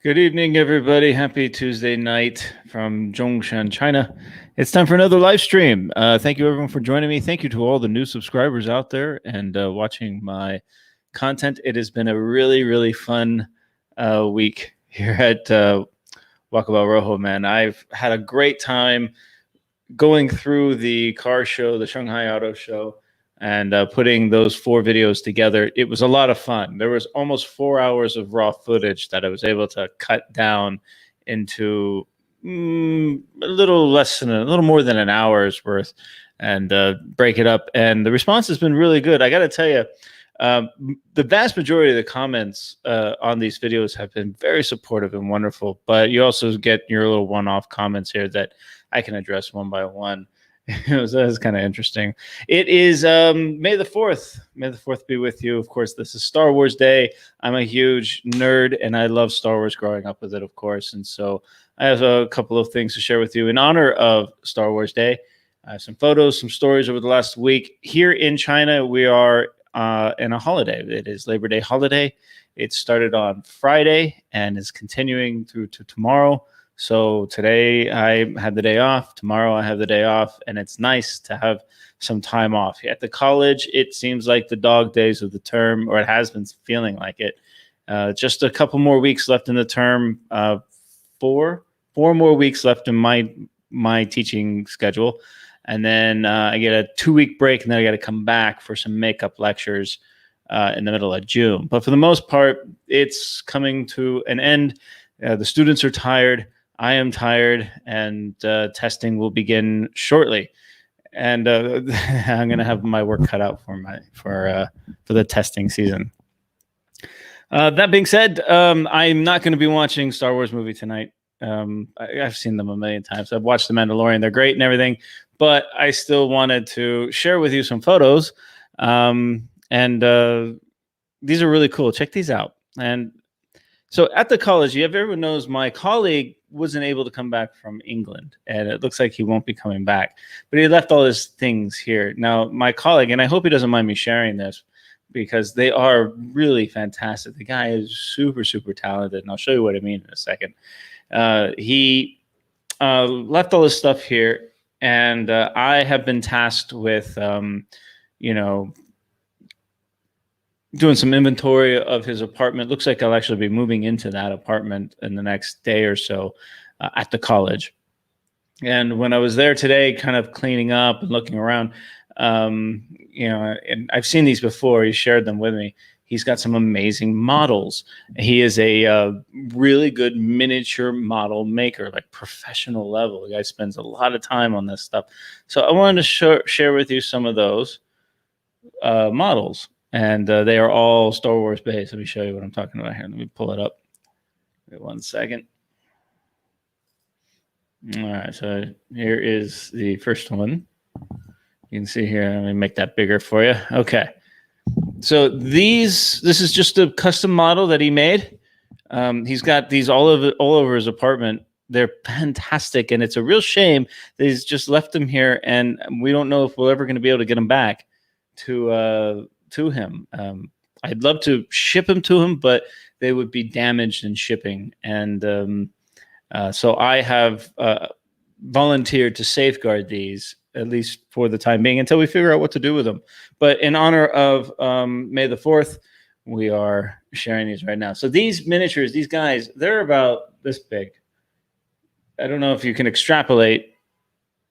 Good evening, everybody. Happy Tuesday night from Zhongshan, China. It's time for another live stream. Thank you, everyone, for joining me. Thank you to all the new subscribers out there and watching my content. It has been a really, really fun week here at Walkabout Rojo, man. I've had a great time going through the car show, the Shanghai Auto Show, and putting those 4 videos together. It was a lot of fun. There was almost 4 hours of raw footage that I was able to cut down into a little more than an hour's worth and break it up. And the response has been really good. I got to tell you, the vast majority of the comments on these videos have been very supportive and wonderful, but you also get your little one-off comments here that I can address one by one. That's kind of interesting. It is May the 4th. May the 4th be with you. Of course, this is Star Wars Day. I'm a huge nerd, and I love Star Wars growing up with it, of course. And so I have a couple of things to share with you in honor of Star Wars Day. I have some photos, some stories over the last week. Here in China, we are in a holiday. It is Labor Day holiday. It started on Friday and is continuing through to tomorrow. So today I had the day off. Tomorrow I have the day off, and it's nice to have some time off. At the college, it seems like the dog days of the term, or it has been feeling like it. Just a couple more weeks left in the term. Four more weeks left in my teaching schedule, and then I get a 2-week break, and then I got to come back for some makeup lectures in the middle of June. But for the most part, it's coming to an end. The students are tired. I am tired, and testing will begin shortly. And I'm going to have my work cut out for the testing season. That being said, I'm not going to be watching Star Wars movie tonight. I've seen them a million times. I've watched The Mandalorian. They're great and everything, but I still wanted to share with you some photos. And these are really cool. Check these out. And so at the college, everyone knows my colleague wasn't able to come back from England, and it looks like he won't be coming back. But he left all his things here. Now, my colleague, and I hope he doesn't mind me sharing this, because they are really fantastic. The guy is super, super talented, and I'll show you what I mean in a second. He left all his stuff here, and I have been tasked with, doing some inventory of his apartment. Looks like I'll actually be moving into that apartment in the next day or so at the college. And when I was there today, kind of cleaning up and looking around, and I've seen these before. He shared them with me. He's got some amazing models. He is a really good miniature model maker, like professional level. The guy spends a lot of time on this stuff. So I wanted to share with you some of those models. And they are all Star Wars based. Let me show you what I'm talking about here. Let me pull it up. Wait 1 second. All right, so here is the first one. You can see here. Let me make that bigger for you. Okay. So this is just a custom model that he made. He's got these all over his apartment. They're fantastic, and it's a real shame that he's just left them here, and we don't know if we're ever going to be able to get them back to him. I'd love to ship them to him, but they would be damaged in shipping. And so I have volunteered to safeguard these, at least for the time being, until we figure out what to do with them. But in honor of May the 4th, we are sharing these right now. So these miniatures, these guys, they're about this big. I don't know if you can extrapolate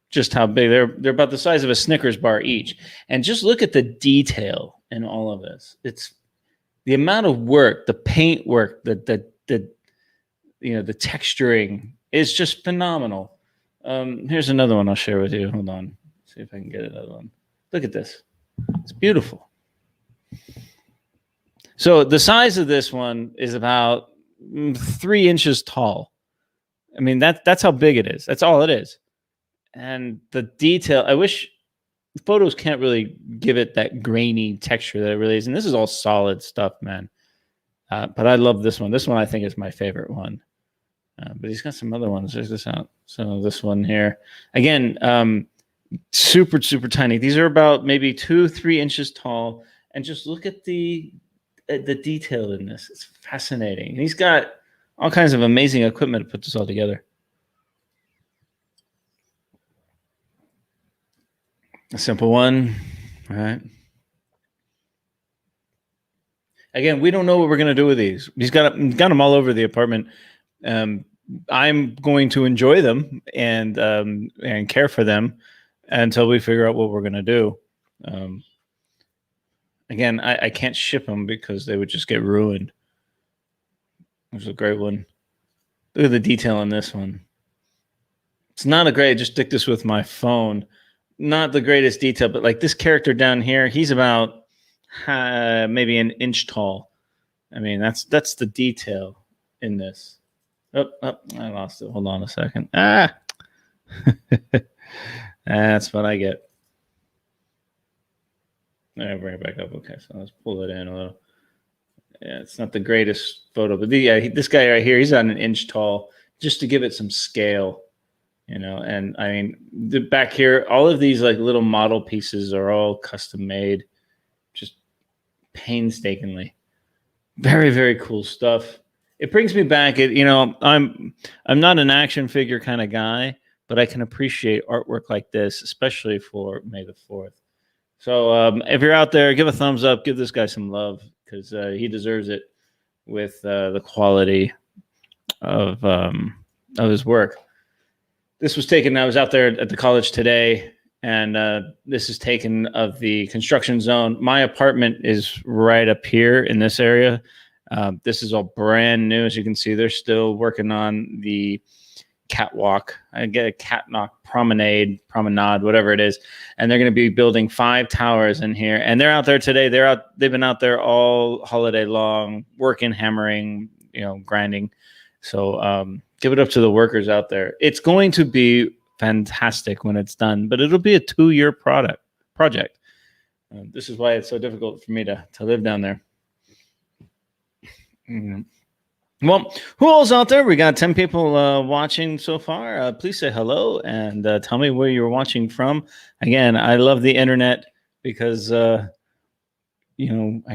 just how big they're about the size of a Snickers bar each. And just look at the detail in all of this. It's the amount of work, the paint work, the texturing is just phenomenal. Here's another one I'll share with you. Hold on. See if I can get another one. Look at this. It's beautiful. So the size of this one is about 3 inches tall. I mean, that's how big it is. That's all it is. And the detail, I wish photos can't really give it that grainy texture that it really is. And this is all solid stuff, man. But I love this one. This one I think is my favorite one. But he's got some other ones. Check this out. So this one here, again, super, super tiny. These are about maybe 2-3 inches tall. And just look at the detail in this. It's fascinating. And he's got all kinds of amazing equipment to put this all together. A simple one, all right? Again, we don't know what we're going to do with these. He's got them all over the apartment. I'm going to enjoy them and care for them until we figure out what we're going to do. Again, I can't ship them because they would just get ruined. There's a great one. Look at the detail on this one. It's not a great. Just stick this with my phone. Not the greatest detail, but like this character down here, he's about maybe an inch tall. I mean, that's the detail in this. Oh, I lost it. Hold on a second. That's what I get. I bring it back up. Okay, so let's pull it in a little. Yeah, it's not the greatest photo, but this guy right here, he's on an inch tall, just to give it some scale, you know. And I mean, back here, all of these like little model pieces are all custom made, just painstakingly. Very, very cool stuff. It brings me back. I'm not an action figure kind of guy, but I can appreciate artwork like this, especially for May the 4th. So if you're out there, give a thumbs up, give this guy some love, because he deserves it with the quality of his work. This was taken. I was out there at the college today, and this is taken of the construction zone. My apartment is right up here in this area. This is all brand new. As you can see, they're still working on the catwalk. I get a catwalk promenade, whatever it is. And they're going to be building 5 towers in here. And they're out there today. They've been out there all holiday long, working, hammering, grinding. So give it up to the workers out there. It's going to be fantastic when it's done, but it'll be a 2-year project. This is why it's so difficult for me to live down there. Well, who all's out there? We got 10 people watching so far. Please say hello and tell me where you're watching from. Again, I love the internet because, I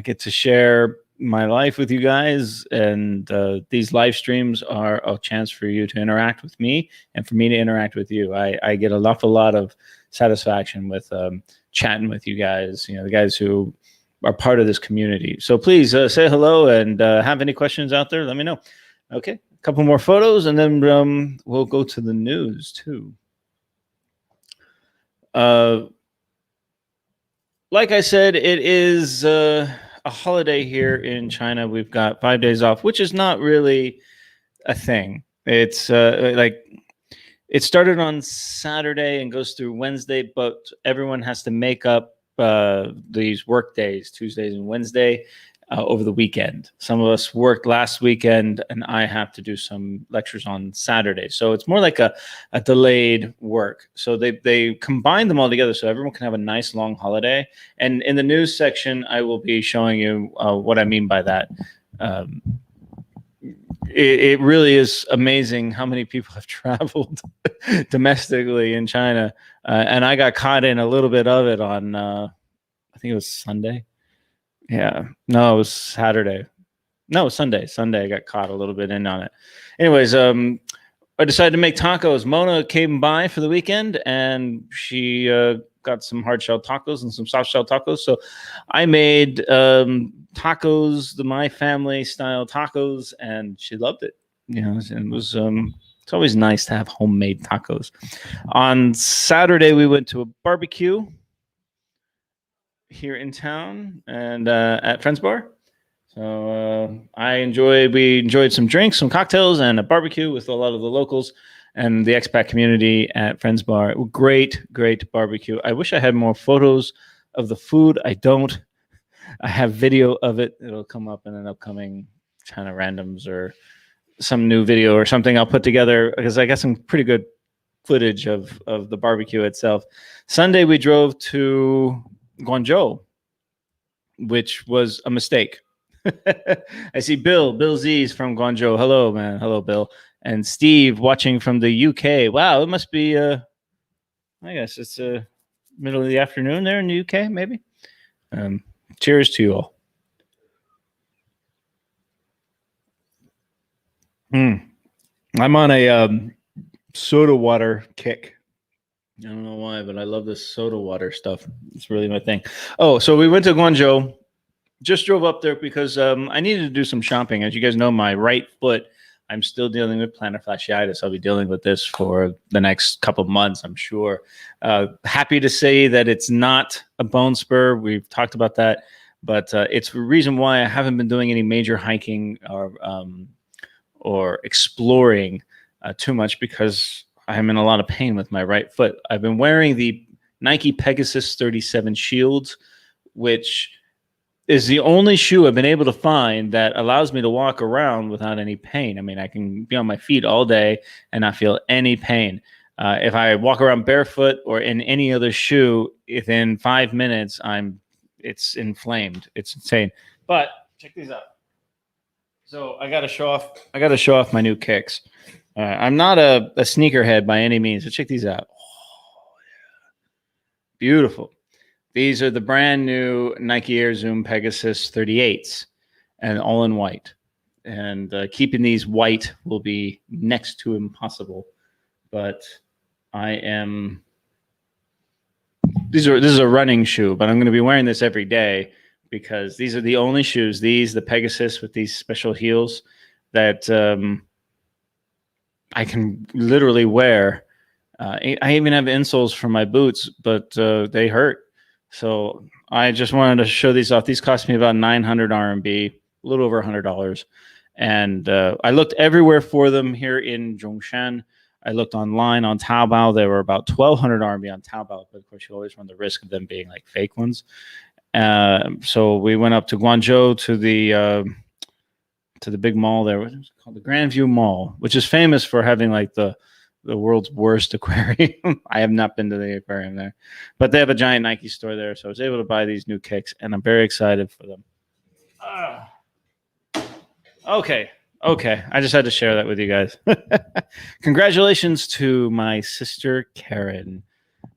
get to share my life with you guys. And these live streams are a chance for you to interact with me and for me to interact with you. I get an awful lot of satisfaction with chatting with you guys, the guys who are part of this community. So please say hello and have any questions out there, let me know. Okay, a couple more photos and then we'll go to the news too. Like I said, it is a holiday here in China. We've got 5 days off, which is not really a thing. It's it started on Saturday and goes through Wednesday, but everyone has to make up these work days, Tuesdays and Wednesday, over the weekend. Some of us worked last weekend, and I have to do some lectures on Saturday. So it's more like a delayed work. So they combine them all together so everyone can have a nice long holiday. And in the news section, I will be showing you what I mean by that. It really is amazing how many people have traveled domestically in China. And I got caught in a little bit of it on, I think it was Sunday. Yeah. No, it was Saturday. No, it was Sunday. Sunday, I got caught a little bit in on it. Anyways, I decided to make tacos. Mona came by for the weekend, and she got some hard shell tacos and some soft shell tacos. So I made tacos, my family style tacos, and she loved it. And it was it's always nice to have homemade tacos. On Saturday, we went to a barbecue here in town and at Friends Bar. So we enjoyed some drinks, some cocktails, and a barbecue with a lot of the locals and the expat community at Friends Bar. Great, great barbecue. I wish I had more photos of the food. I don't. I have video of it. It'll come up in an upcoming China Randoms or some new video or something I'll put together, because I got some pretty good footage of the barbecue itself. Sunday, we drove to Guangzhou, which was a mistake. I see Bill Z's from Guangzhou. Hello, man. Hello, Bill. And Steve watching from the UK. Wow, it must be, I guess it's middle of the afternoon there in the UK, maybe. Cheers to you all. I'm on a soda water kick. I don't know why, but I love this soda water stuff. It's really my thing. Oh, so we went to Guangzhou. Just drove up there because I needed to do some shopping. As you guys know, my right foot, I'm still dealing with plantar fasciitis. I'll be dealing with this for the next couple of months, I'm sure. Happy to say that it's not a bone spur. We've talked about that, but it's the reason why I haven't been doing any major hiking or exploring too much, because I'm in a lot of pain with my right foot. I've been wearing the Nike Pegasus 37 Shields, which is the only shoe I've been able to find that allows me to walk around without any pain. I mean, I can be on my feet all day and not feel any pain. If I walk around barefoot or in any other shoe, within 5 minutes, it's inflamed. It's insane. But check these out. So I got to show off my new kicks. I'm not a sneakerhead by any means, but check these out. Oh, yeah. Beautiful. These are the brand new Nike Air Zoom Pegasus 38s, and all in white. And keeping these white will be next to impossible. But this is a running shoe, but I'm going to be wearing this every day because these are the only shoes, the Pegasus with these special heels, that I can literally wear. I even have insoles for my boots, but they hurt. So I just wanted to show these off. These cost me about 900 RMB, a little over $100. And I looked everywhere for them here in Zhongshan. I looked online on Taobao. They were about 1,200 RMB on Taobao, but of course you always run the risk of them being like fake ones. So we went up to Guangzhou to the big mall there. What's it called? The Grandview Mall, which is famous for having like the world's worst aquarium. I have not been to the aquarium there, but they have a giant Nike store there. So I was able to buy these new kicks, and I'm very excited for them. Okay. I just had to share that with you guys. Congratulations to my sister, Karen.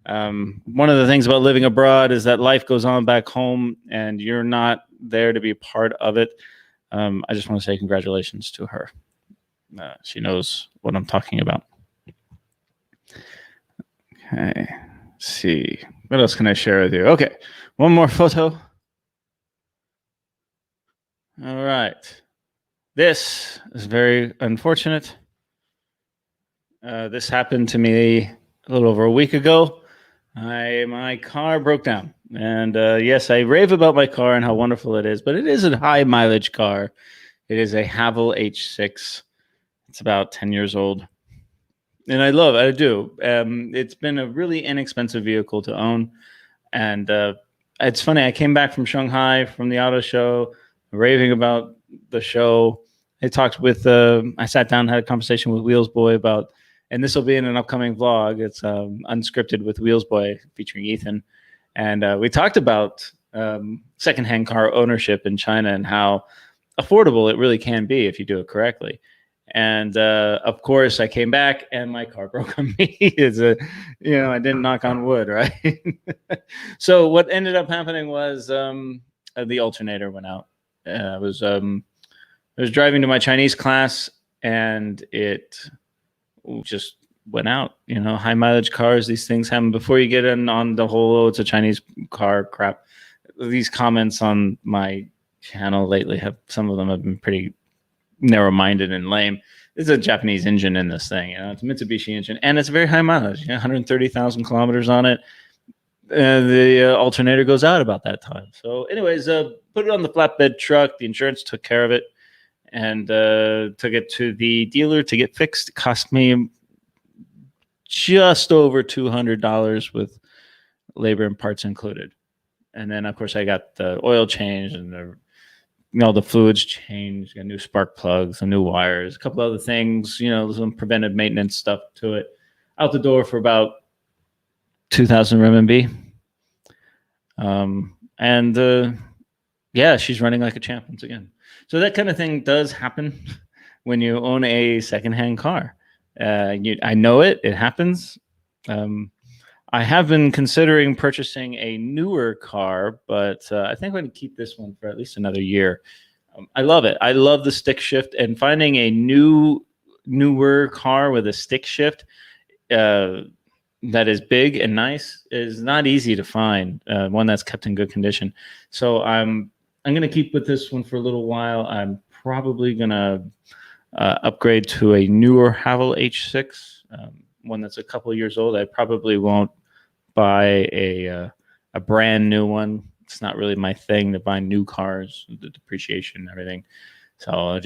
One of the things about living abroad is that life goes on back home and you're not there to be a part of it. I just want to say congratulations to her. She knows what I'm talking about. Okay, let's see. What else can I share with you? Okay, one more photo. All right. This is very unfortunate. This happened to me a little over a week ago. My car broke down. And yes, I rave about my car and how wonderful it is, but it is a high mileage car. It is a Havel H6. It's about 10 years old. And I do. It's been a really inexpensive vehicle to own. And it's funny, I came back from Shanghai from the auto show, raving about the show. I sat down and had a conversation with Wheels Boy about, and this will be in an upcoming vlog. It's unscripted with Wheels Boy featuring Ethan. And we talked about secondhand car ownership in China and how affordable it really can be if you do it correctly. And of course, I came back and my car broke on me. I didn't knock on wood, right? So what ended up happening was the alternator went out. I was driving to my Chinese class and it just went out. High mileage cars, these things happen. Before you get in on the whole, it's a Chinese car crap. These comments on my channel lately some of them have been pretty narrow-minded and lame. There's a Japanese engine in this thing. It's a Mitsubishi engine, and it's very high mileage. 130,000 kilometers on it. The alternator goes out about that time. So, anyways, put it on the flatbed truck. The insurance took care of it, and took it to the dealer to get fixed. It cost me just over $200 with labor and parts included. And then, of course, I got the oil changed and the fluids changed, got new spark plugs, some new wires, a couple other things, some preventive maintenance stuff to it. Out the door for about 2,000 RMB. Yeah, she's running like a champ once again. So that kind of thing does happen when you own a secondhand car. I know it happens. I have been considering purchasing a newer car, but I think I'm going to keep this one for at least another year. I love it. I love the stick shift, and finding a newer car with a stick shift that is big and nice is not easy to find. One that's kept in good condition. So I'm going to keep with this one for a little while. I'm probably going to upgrade to a newer Havel H6, one that's a couple of years old. I probably won't buy a brand new one. It's not really my thing to buy new cars, the depreciation and everything. So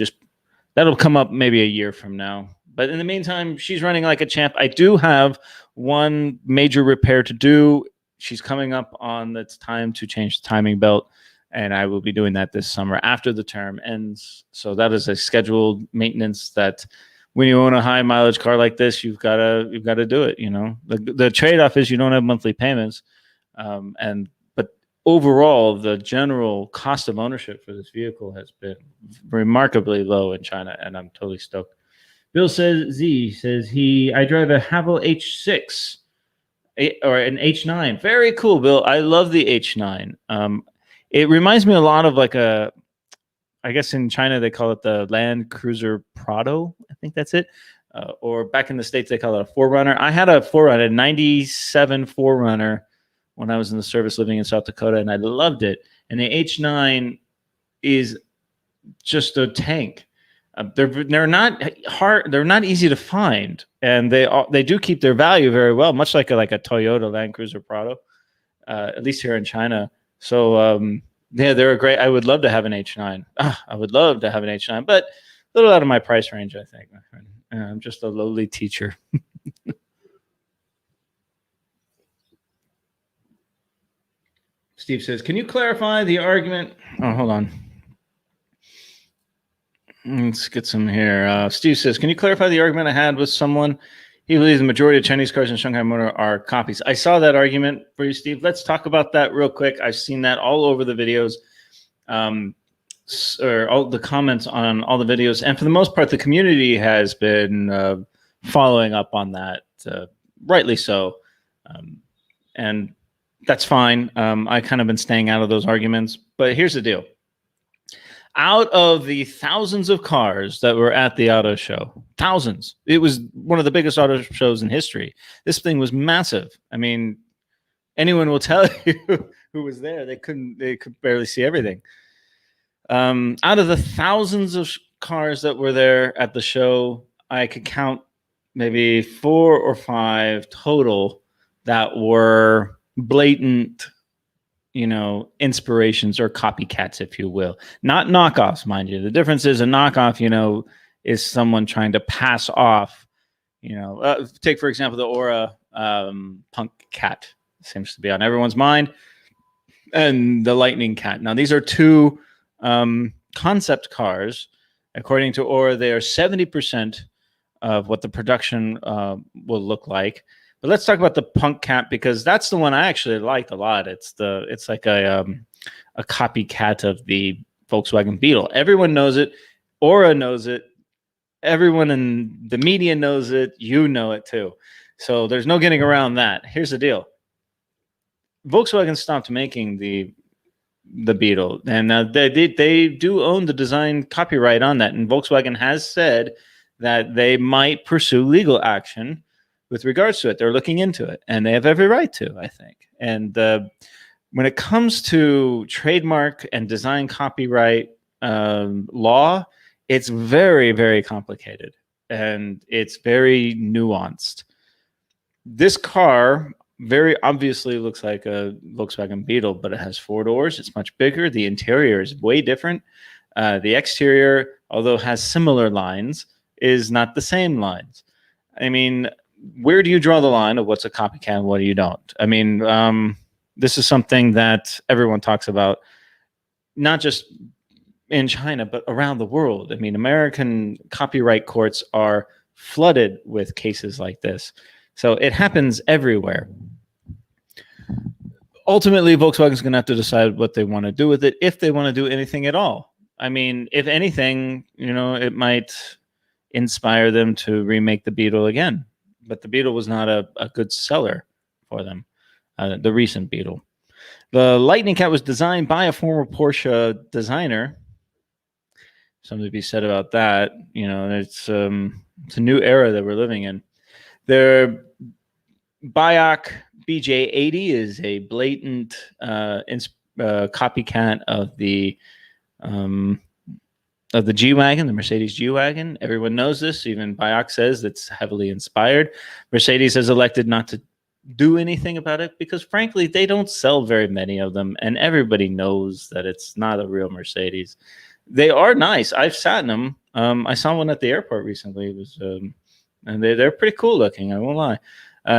that'll come up maybe a year from now. But in the meantime, she's running like a champ. I do have one major repair to do. She's coming up on it's time to change the timing belt, and I will be doing that this summer after the term ends. So that is a scheduled maintenance that when you own a high mileage car like this, you've got to do it. You know, the trade-off is you don't have monthly payments, but overall, the general cost of ownership for this vehicle has been remarkably low in China, and I'm totally stoked. Bill says I drive a Havel H6 or an H9. Very cool, Bill. I love the H9. It reminds me a lot of like I guess in China they call it the Land Cruiser Prado. I think that's it. Or back in the States they call it a 4Runner. I had a 4Runner, 97 4Runner when I was in the service living in South Dakota, and I loved it. And the H9 is just a tank. They're not hard. They're not easy to find, and they do keep their value very well, much like a Toyota Land Cruiser Prado, at least here in China. So yeah, they're great. I would love to have an H9. I would love to have an H9, but a little out of my price range, I think, my friend. I'm just a lowly teacher. Steve says, "Can you clarify the argument?" Oh, hold on. Let's get some here. Steve says, "Can you clarify the argument I had with someone? He believes the majority of Chinese cars in Shanghai Motor are copies." I saw that argument for you, Steve. Let's talk about that real quick. I've seen that all over the videos, or all the comments on all the videos. And for the most part, the community has been following up on that, rightly so. And that's fine. I kind of been staying out of those arguments. But here's the deal. Out of the thousands of cars that were at the auto show, thousands, it was one of the biggest auto shows in history. This thing was massive. I mean, anyone will tell you who was there. They could barely see everything. Out of the thousands of cars that were there at the show, I could count maybe 4 or 5 total that were blatant, inspirations or copycats, if you will. Not knockoffs, mind you. The difference is a knockoff, is someone trying to pass off, take, for example, the Aura Punk Cat. Seems to be on everyone's mind. And the Lightning Cat. Now, these are 2 concept cars. According to Aura, they are 70% of what the production will look like. But let's talk about the Punk Cat, because that's the one I actually liked a lot. It's like a copycat of the Volkswagen Beetle. Everyone knows it. Aura knows it. Everyone in the media knows it. You know it too. So there's no getting around that. Here's the deal. Volkswagen stopped making the Beetle, and they do own the design copyright on that. And Volkswagen has said that they might pursue legal action with regards to it. They're looking into it, and they have every right to, I think. And when it comes to trademark and design copyright law, it's very, very complicated, and it's very nuanced. This car very obviously looks like a Volkswagen Beetle, but it has 4 doors. It's much bigger. The interior is way different. The exterior, although has similar lines, is not the same lines. I mean, where do you draw the line of what's a copycat and what do you don't? I mean, this is something that everyone talks about, not just in China, but around the world. I mean, American copyright courts are flooded with cases like this. So it happens everywhere. Ultimately, Volkswagen's going to have to decide what they want to do with it, if they want to do anything at all. I mean, if anything, it might inspire them to remake the Beetle again. But the Beetle was not a good seller for them, the recent Beetle. The Lightning Cat was designed by a former Porsche designer. something to be said about that. You know, it's a new era that we're living in. Their Biak BJ80 is a blatant copycat of the G-Wagon, the Mercedes G-Wagon. Everyone knows this. Even Biak says it's heavily inspired. Mercedes has elected not to do anything about it because, frankly, they don't sell very many of them, and everybody knows that it's not a real Mercedes. They are nice. I've sat in them. I saw one at the airport recently. It was, and they're pretty cool looking. I won't lie.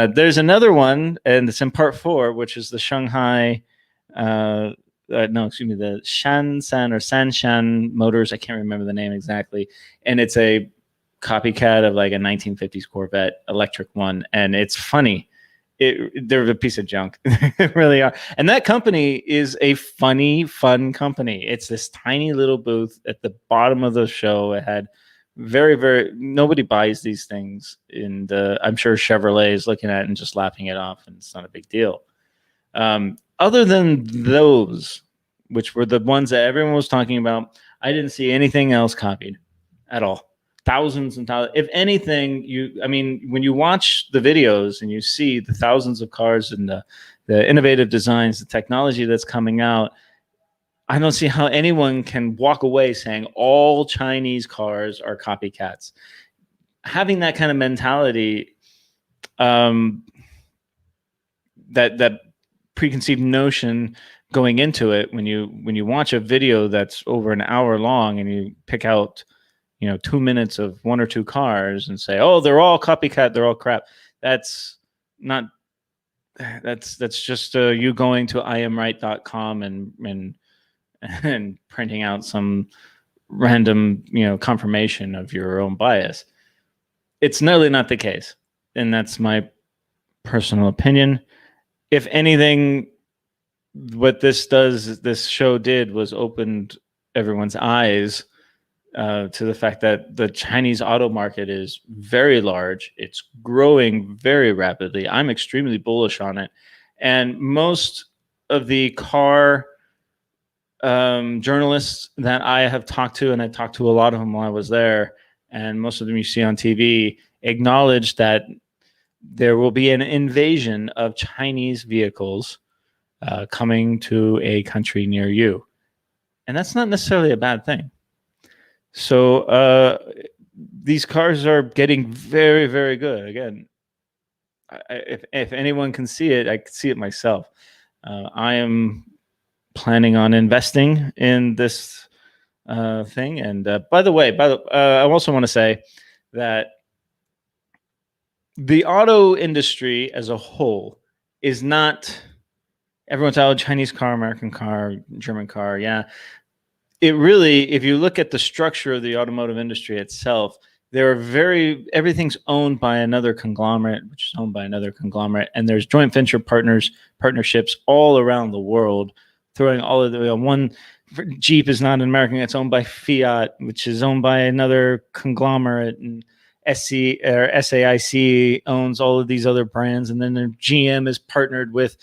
There's another one, and it's in part 4, which is the Shanghai. No, excuse me, the Shansan or Sanshan Motors. I can't remember the name exactly, and it's a copycat of like a 1950s Corvette electric one, and it's funny. They're a piece of junk. They really are. And that company is a funny, fun company. It's this tiny little booth at the bottom of the show. It had nobody buys these things. And I'm sure Chevrolet is looking at it and just laughing it off, and it's not a big deal. Other than those, which were the ones that everyone was talking about, I didn't see anything else copied at all. Thousands and thousands. If anything, when you watch the videos and you see the thousands of cars and the innovative designs, the technology that's coming out, I don't see how anyone can walk away saying all Chinese cars are copycats. Having that kind of mentality, that preconceived notion going into it, when you watch a video that's over an hour long and you pick out 2 minutes of one or two cars and say, oh, they're all copycat, they're all crap. That's just you going to iamright.com and printing out some random, confirmation of your own bias. It's nearly not the case. And that's my personal opinion. If anything, what this show did was opened everyone's eyes to the fact that the Chinese auto market is very large. It's growing very rapidly. I'm extremely bullish on it. And most of the car journalists that I have talked to, and I talked to a lot of them while I was there, and most of them you see on TV, acknowledge that there will be an invasion of Chinese vehicles coming to a country near you. And that's not necessarily a bad thing. So these cars are getting very, very good. Again, if anyone can see it, I can see it myself. I am planning on investing in this thing. And by the way, I also want to say that the auto industry as a whole is not everyone's out. Chinese car, American car, German car. Yeah. It really, if you look at the structure of the automotive industry itself, everything's owned by another conglomerate, which is owned by another conglomerate. And there's joint venture partnerships all around the world, throwing all of the one. Jeep is not an American. It's owned by Fiat, which is owned by another conglomerate, and SAIC owns all of these other brands. And then the GM is partnered with,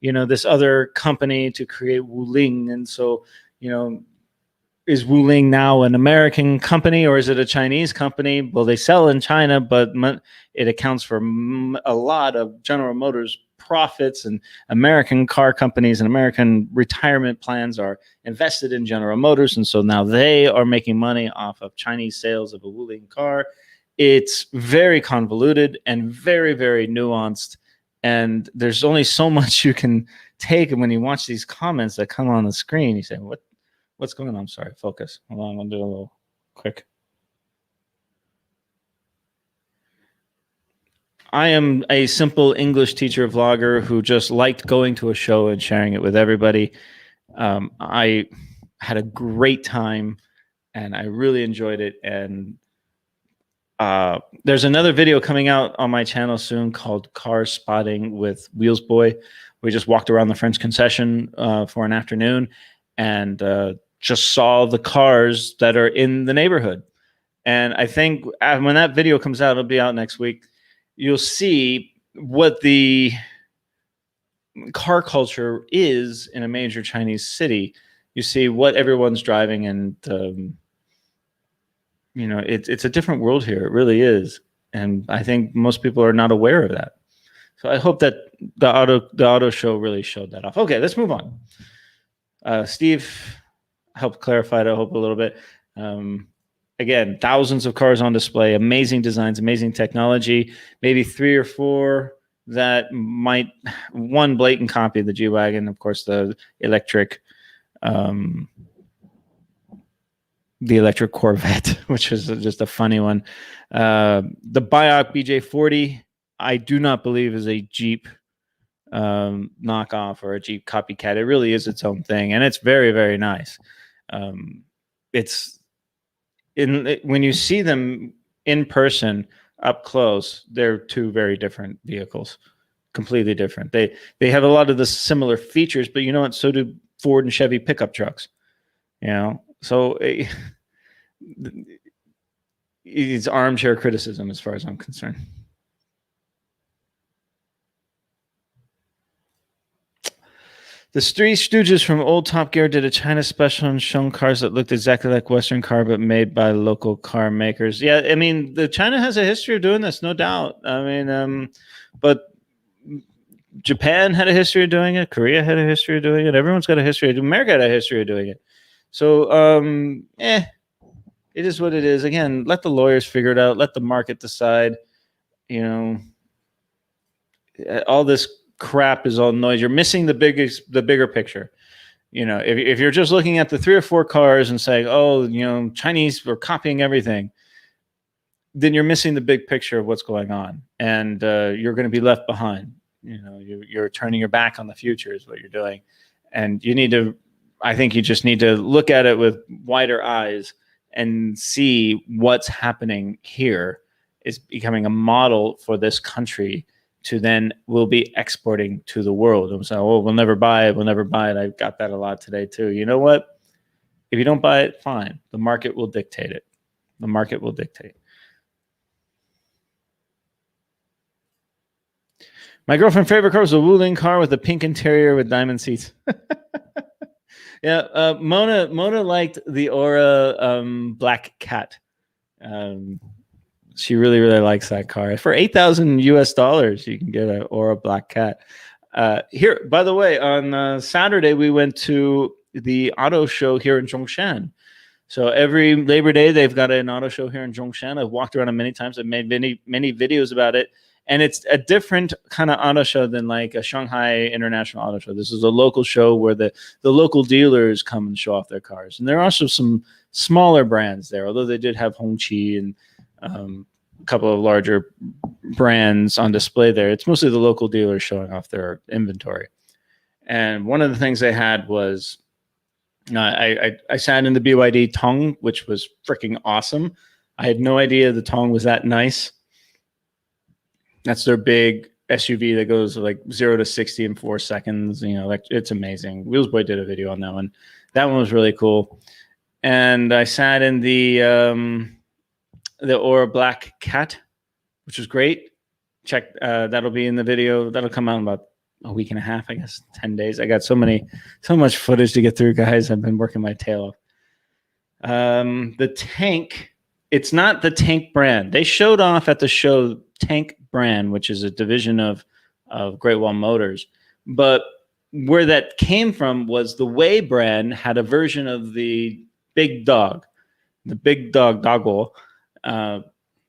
this other company to create Wuling. And so, is Wuling now an American company or is it a Chinese company? Well, they sell in China, but it accounts for a lot of General Motors profits, and American car companies and American retirement plans are invested in General Motors. And so now they are making money off of Chinese sales of a Wuling car. It's very convoluted and very, very nuanced. And there's only so much you can take. And when you watch these comments that come on the screen, you say, what's going on? I'm sorry, focus. Hold on, I'm going to do a little quick. I am a simple English teacher vlogger who just liked going to a show and sharing it with everybody. I had a great time and I really enjoyed it. And there's another video coming out on my channel soon called Car Spotting with Wheels Boy. We just walked around the French concession for an afternoon and just saw the cars that are in the neighborhood. And I think when that video comes out, it'll be out next week, you'll see what the car culture is in a major Chinese city. You see what everyone's driving, and it's a different world here. It really is. And I think most people are not aware of that. So I hope that the auto show really showed that off. Okay, let's move on. Steve helped clarify it, I hope, a little bit. Again, thousands of cars on display, amazing designs, amazing technology, maybe 3 or 4 that might, one blatant copy of the G-Wagon, of course, the electric Corvette, which is just a funny one. The Biok BJ40, I do not believe is a Jeep knockoff or a Jeep copycat. It really is its own thing, and it's very, very nice. When you see them in person up close, they're 2 very different vehicles, completely different. They have a lot of the similar features, but you know what? So do Ford and Chevy pickup trucks. So it's armchair criticism as far as I'm concerned. The Three Stooges from Old Top Gear did a China special and shown cars that looked exactly like Western car, but made by local car makers. Yeah, I mean, China has a history of doing this, no doubt. I mean, but Japan had a history of doing it. Korea had a history of doing it. Everyone's got a history. America had a history of doing it. So, it is what it is. Again, let the lawyers figure it out. Let the market decide. All this crap is all noise. You're missing the bigger picture. If you're just looking at the 3 or 4 cars and saying, oh, Chinese were copying everything, then you're missing the big picture of what's going on, and you're going to be left behind. You're turning your back on the future is what you're doing, and I think you just need to look at it with wider eyes and see what's happening here is becoming a model for this country to then we'll be exporting to the world. And so, we'll never buy it. We'll never buy it. I got that a lot today too. You know what? If you don't buy it, fine. The market will dictate it. The market will dictate. My girlfriend's favorite car was a Wuling car with a pink interior with diamond seats. Yeah, Mona liked the Aura Black Cat. She really, really likes that car. For $8,000 US, you can get an Aura Black Cat. Here, by the way, on Saturday, we went to the auto show here in Zhongshan. So every Labor Day, they've got an auto show here in Zhongshan. I've walked around it many times. I've made many videos about it. And it's a different kind of auto show than like a Shanghai International Auto Show. This is a local show where the local dealers come and show off their cars. And there are also some smaller brands there, although they did have Hongqi and a couple of larger brands on display there. It's mostly the local dealers showing off their inventory. And one of the things they had was I sat in the BYD Tong, which was freaking awesome. I had no idea the Tong was that nice. That's their big SUV that goes like 0 to 60 in 4 seconds. It's amazing. Wheelsboy did a video on that one. That one was really cool. And I sat in the Aura Black Cat, which was great. Check that'll be in the video. That'll come out in about a week and a half, I guess, 10 days. I got so much footage to get through, guys. I've been working my tail off. The Tank, it's not the Tank brand. They showed off at the show Tank brand, which is a division of Great Wall Motors. But where that came from was the Way brand had a version of the Big Dog, Doggo,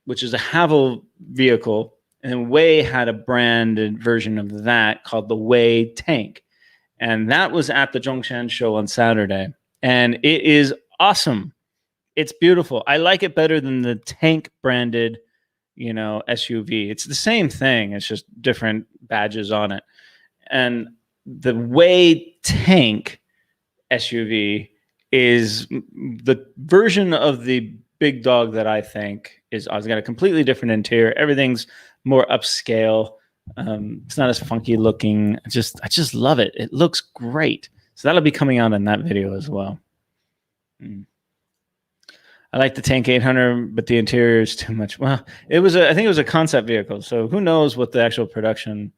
which is a Haval vehicle. And Way had a branded version of that called the Way Tank. And that was at the Zhongshan show on Saturday. And it is awesome. It's beautiful. I like it better than the Tank branded SUV. It's the same thing. It's just different badges on it. And the Way Tank SUV is the version of the Big Dog that I think is got a completely different interior. Everything's more upscale. It's not as funky looking. I just love it. It looks great. So that'll be coming out in that video as well. I like the Tank 800, but the interior is too much. Well, I think it was a concept vehicle, so who knows what the actual production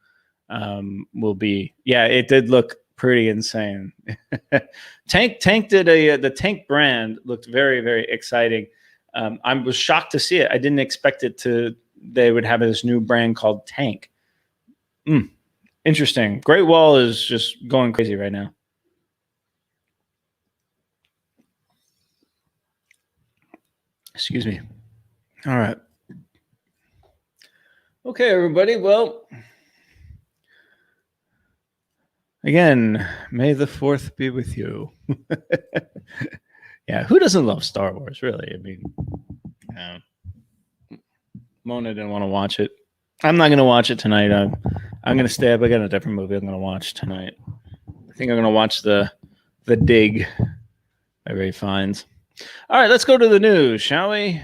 will be. Yeah, it did look pretty insane. Tank did the Tank brand looked very, very exciting. I was shocked to see it. I didn't expect they would have this new brand called Tank. Interesting. Great Wall is just going crazy right now. Excuse me. All right. Okay, everybody. Well, again, may the 4th be with you. Yeah, who doesn't love Star Wars, really? I mean, Mona didn't want to watch it. I'm not going to watch it tonight. I'm going to stay up. I got a different movie I'm going to watch tonight. I think I'm going to watch the Dig by Ray Fiennes. All right, let's go to the news, shall we?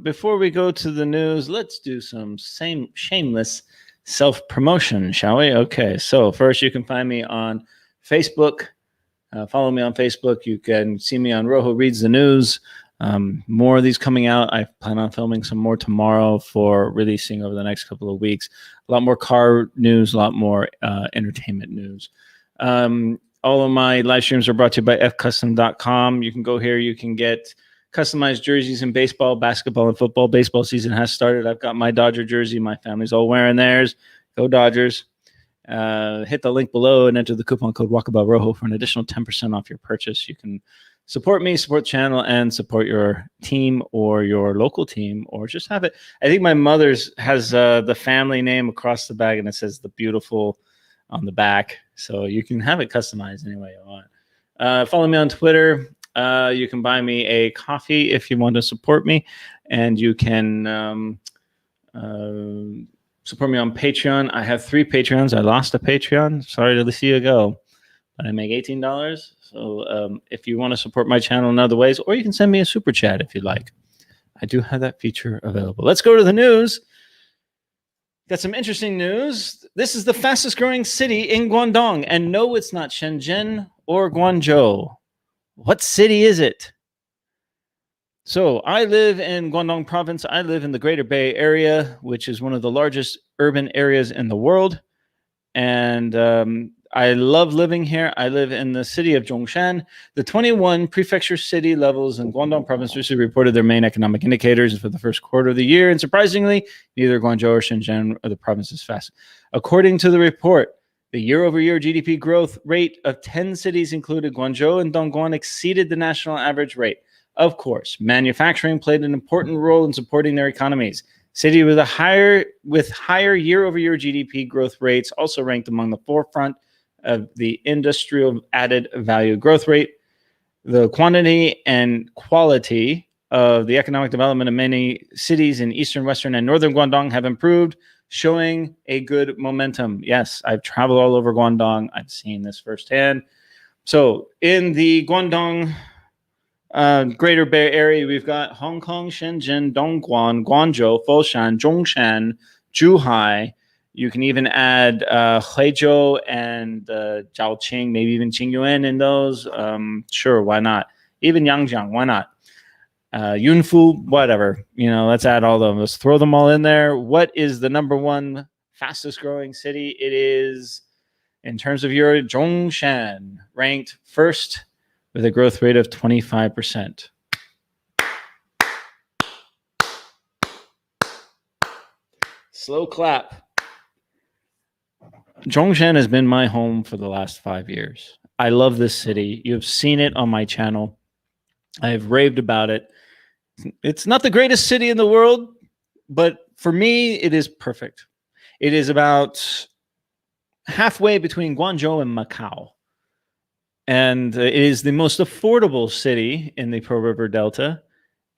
Before we go to the news, let's do some shameless self-promotion, shall we? Okay, so first you can find me on Facebook. Follow me on Facebook. You can see me on Rojo Reads the News. More of these coming out. I plan on filming some more tomorrow for releasing over the next couple of weeks. A lot more car news, a lot more entertainment news. All of my live streams are brought to you by fcustom.com. You can go here. You can get customized jerseys in baseball, basketball, and football. Baseball season has started. I've got my Dodger jersey. My family's all wearing theirs. Go Dodgers. Hit the link below and enter the coupon code WalkaboutRojo for an additional 10% off your purchase. You can support me, support the channel, and support your team or your local team, or just have it. I think my mother's has the family name across the bag, and it says The Beautiful on the back. So you can have it customized any way you want. Follow me on Twitter. You can buy me a coffee if you want to support me, and you can support me on Patreon. I have 3 Patreons. I lost a Patreon. Sorry to see you go, but I make $18. So if you want to support my channel in other ways, or you can send me a super chat if you'd like. I do have that feature available. Let's go to the news. Got some interesting news. This is the fastest growing city in Guangdong. And no, it's not Shenzhen or Guangzhou. What city is it? So I live in Guangdong province. I live in the Greater Bay Area, which is one of the largest urban areas in the world. And I love living here. I live in the city of Zhongshan. The 21 prefecture city levels in Guangdong province recently reported their main economic indicators for the first quarter of the year. And surprisingly, neither Guangzhou or Shenzhen are the provinces fast. According to the report, the year-over-year GDP growth rate of 10 cities included Guangzhou and Dongguan exceeded the national average rate. Of course, manufacturing played an important role in supporting their economies. City with higher year-over-year GDP growth rates also ranked among the forefront of the industrial added value growth rate. The quantity and quality of the economic development of many cities in eastern, western, and northern Guangdong have improved, showing a good momentum. Yes, I've traveled all over Guangdong. I've seen this firsthand. So in the Guangdong Greater Bay Area, we've got Hong Kong, Shenzhen, Dongguan, Guangzhou, Foshan, Zhongshan, Zhuhai. You can even add Huizhou and Zhaoqing, maybe even Qingyuan in those. Sure, why not? Even Yangjiang, why not? Yunfu, whatever. Let's add all of them. Let's throw them all in there. What is the number one fastest growing city? It is, in terms of your Zhongshan, ranked first with a growth rate of 25%. Slow clap. Zhongshan has been my home for the last 5 years. I love this city. You've seen it on my channel. I've raved about it. It's not the greatest city in the world, but for me, it is perfect. It is about halfway between Guangzhou and Macau. And it is the most affordable city in the Pearl River Delta.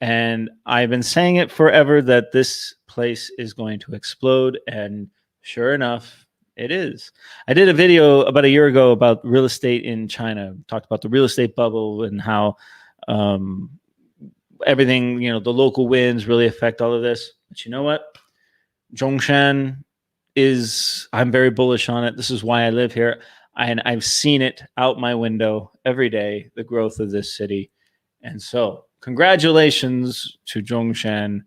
And I've been saying it forever that this place is going to explode. And sure enough, it is. I did a video about a year ago about real estate in China. Talked about the real estate bubble and how everything, the local winds really affect all of this. But you know what? Zhongshan I'm very bullish on it. This is why I live here. And I've seen it out my window every day, the growth of this city. And so congratulations to Zhongshan.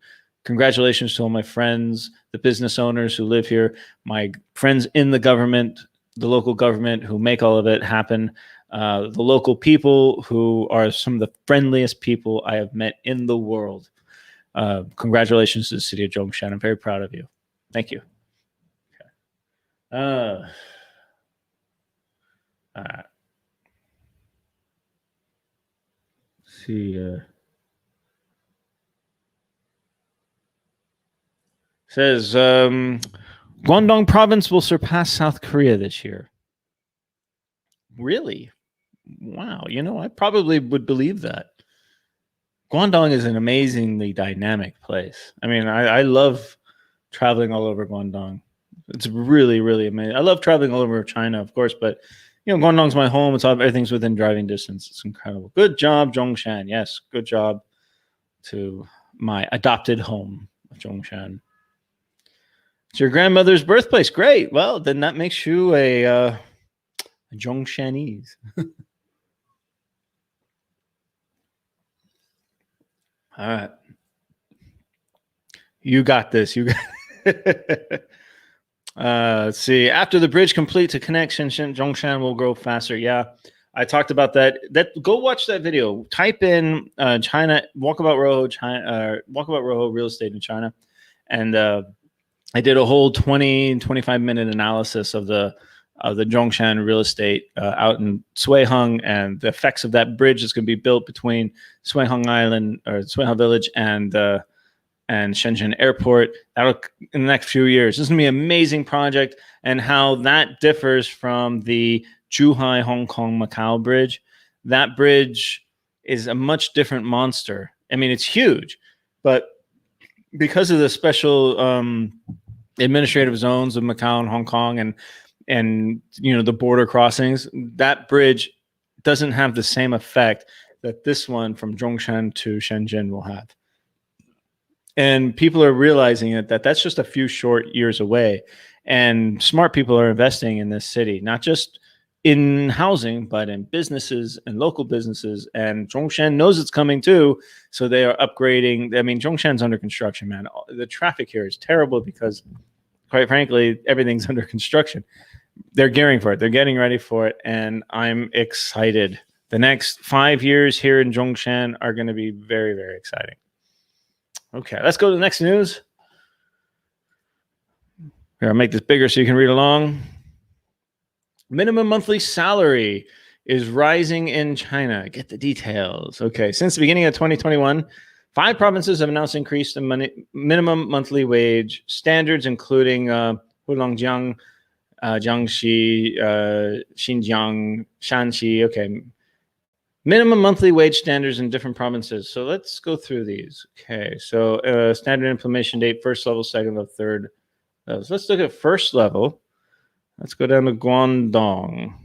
Congratulations to all my friends, the business owners who live here, my friends in the government, the local government who make all of it happen, the local people who are some of the friendliest people I have met in the world. Congratulations to the city of Zhongshan. I'm very proud of you. Thank you. Okay. All right. Let's see. Says Guangdong province will surpass South Korea this year. Really? Wow. I probably would believe that. Guangdong is an amazingly dynamic place. I mean, I love traveling all over Guangdong. It's really, really amazing. I love traveling all over China, of course, but Guangdong's my home. Everything's within driving distance. It's incredible. Good job, Zhongshan. Yes, good job to my adopted home of Zhongshan. It's your grandmother's birthplace. Great. Well, then that makes you a Zhongshanese. All right. You got this. You got let's see. After the bridge completes a connection, Zhongshan will grow faster. Yeah, I talked about that. Go watch that video. Type in China Walkabout Rojo real estate in China, and I did a whole 25 minute analysis of the Zhongshan real estate out in Suiheng and the effects of that bridge that's going to be built between Suiheng Island or Suiheng Village and Shenzhen Airport. That'll in the next few years. This is going to be an amazing project, and how that differs from the Zhuhai Hong Kong Macau bridge. That bridge is a much different monster. I mean, it's huge, but because of the special administrative zones of Macau and Hong Kong and the border crossings, that bridge doesn't have the same effect that this one from Zhongshan to Shenzhen will have. And people are realizing that that's just a few short years away. And smart people are investing in this city, not just in housing, but in businesses and local businesses. And Zhongshan knows it's coming too. So they are upgrading. I mean, Zhongshan's under construction, man. The traffic here is terrible because, quite frankly, everything's under construction. They're gearing for it. They're getting ready for it. And I'm excited. The next 5 years here in Zhongshan are going to be very, very exciting. Okay, let's go to the next news. Here, I'll make this bigger so you can read along. Minimum monthly salary is rising in China. Get the details. Okay, since the beginning of 2021, 5 provinces have announced increased minimum monthly wage standards, including Heilongjiang, Jiangxi, Xinjiang, Shanxi. Okay, minimum monthly wage standards in different provinces. So let's go through these. Okay, so standard implementation date, first level, second level, third level. So let's look at first level. Let's go down to Guangdong.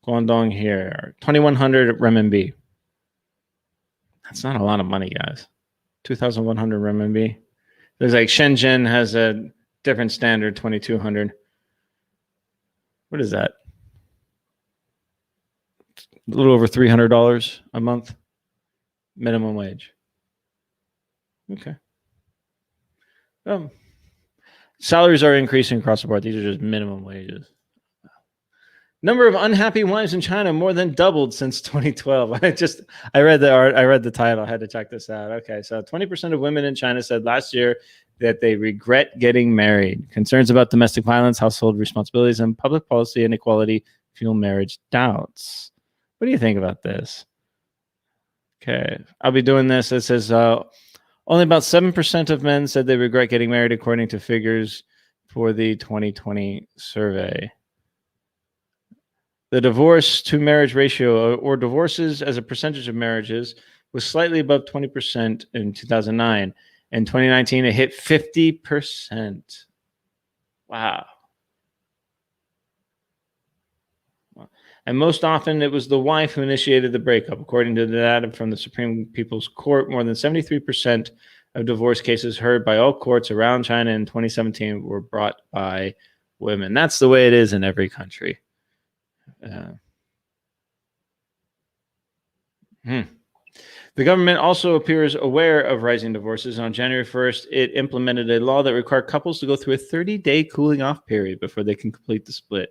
Guangdong here, 2,100 renminbi. That's not a lot of money, guys. 2,100 renminbi. There's like Shenzhen has a different standard, 2,200. What is that? A little over $300 a month minimum wage. Okay. Salaries are increasing across the board. These are just minimum wages. Number of unhappy wives in China more than doubled since 2012. I read the title. I had to check this out. Okay, so 20% of women in China said last year that they regret getting married. Concerns about domestic violence, household responsibilities, and public policy inequality fuel marriage doubts. What do you think about this? Okay, I'll be doing this. It says only about 7% of men said they regret getting married, according to figures for the 2020 survey. The divorce to marriage ratio, or divorces as a percentage of marriages, was slightly above 20% in 2009. In 2019, it hit 50%. Wow. And most often, it was the wife who initiated the breakup. According to the data from the Supreme People's Court, more than 73% of divorce cases heard by all courts around China in 2017 were brought by women. That's the way it is in every country. The government also appears aware of rising divorces. On January 1st, it implemented a law that required couples to go through a 30-day cooling off period before they can complete the split.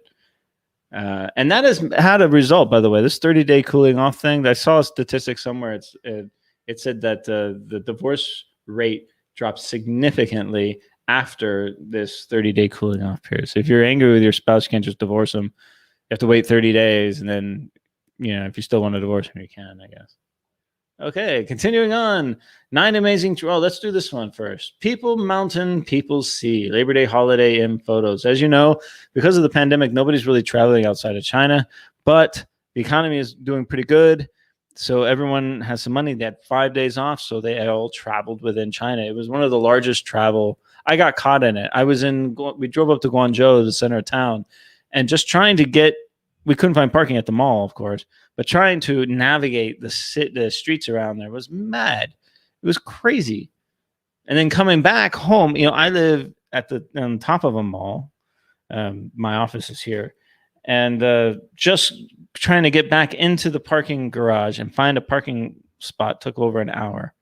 And that has had a result, by the way. This 30-day cooling off thing, I saw a statistic somewhere. It said that the divorce rate dropped significantly after this 30-day cooling off period. So if you're angry with your spouse, you can't just divorce them. You have to wait 30 days, and then, if you still want to divorce him, you can, I guess. Okay, continuing on. 9 amazing. Let's do this one first. People mountain, people sea. Labor Day holiday in photos. As you know, because of the pandemic, nobody's really traveling outside of China, but the economy is doing pretty good. So everyone has some money. They had 5 days off, so they all traveled within China. It was one of the largest travel. I got caught in it. We drove up to Guangzhou, the center of town, and just trying to get, we couldn't find parking at the mall, of course, but trying to navigate the streets around there was mad. It was crazy. And then coming back home, I live on top of a mall. My office is here. And just trying to get back into the parking garage and find a parking spot took over an hour.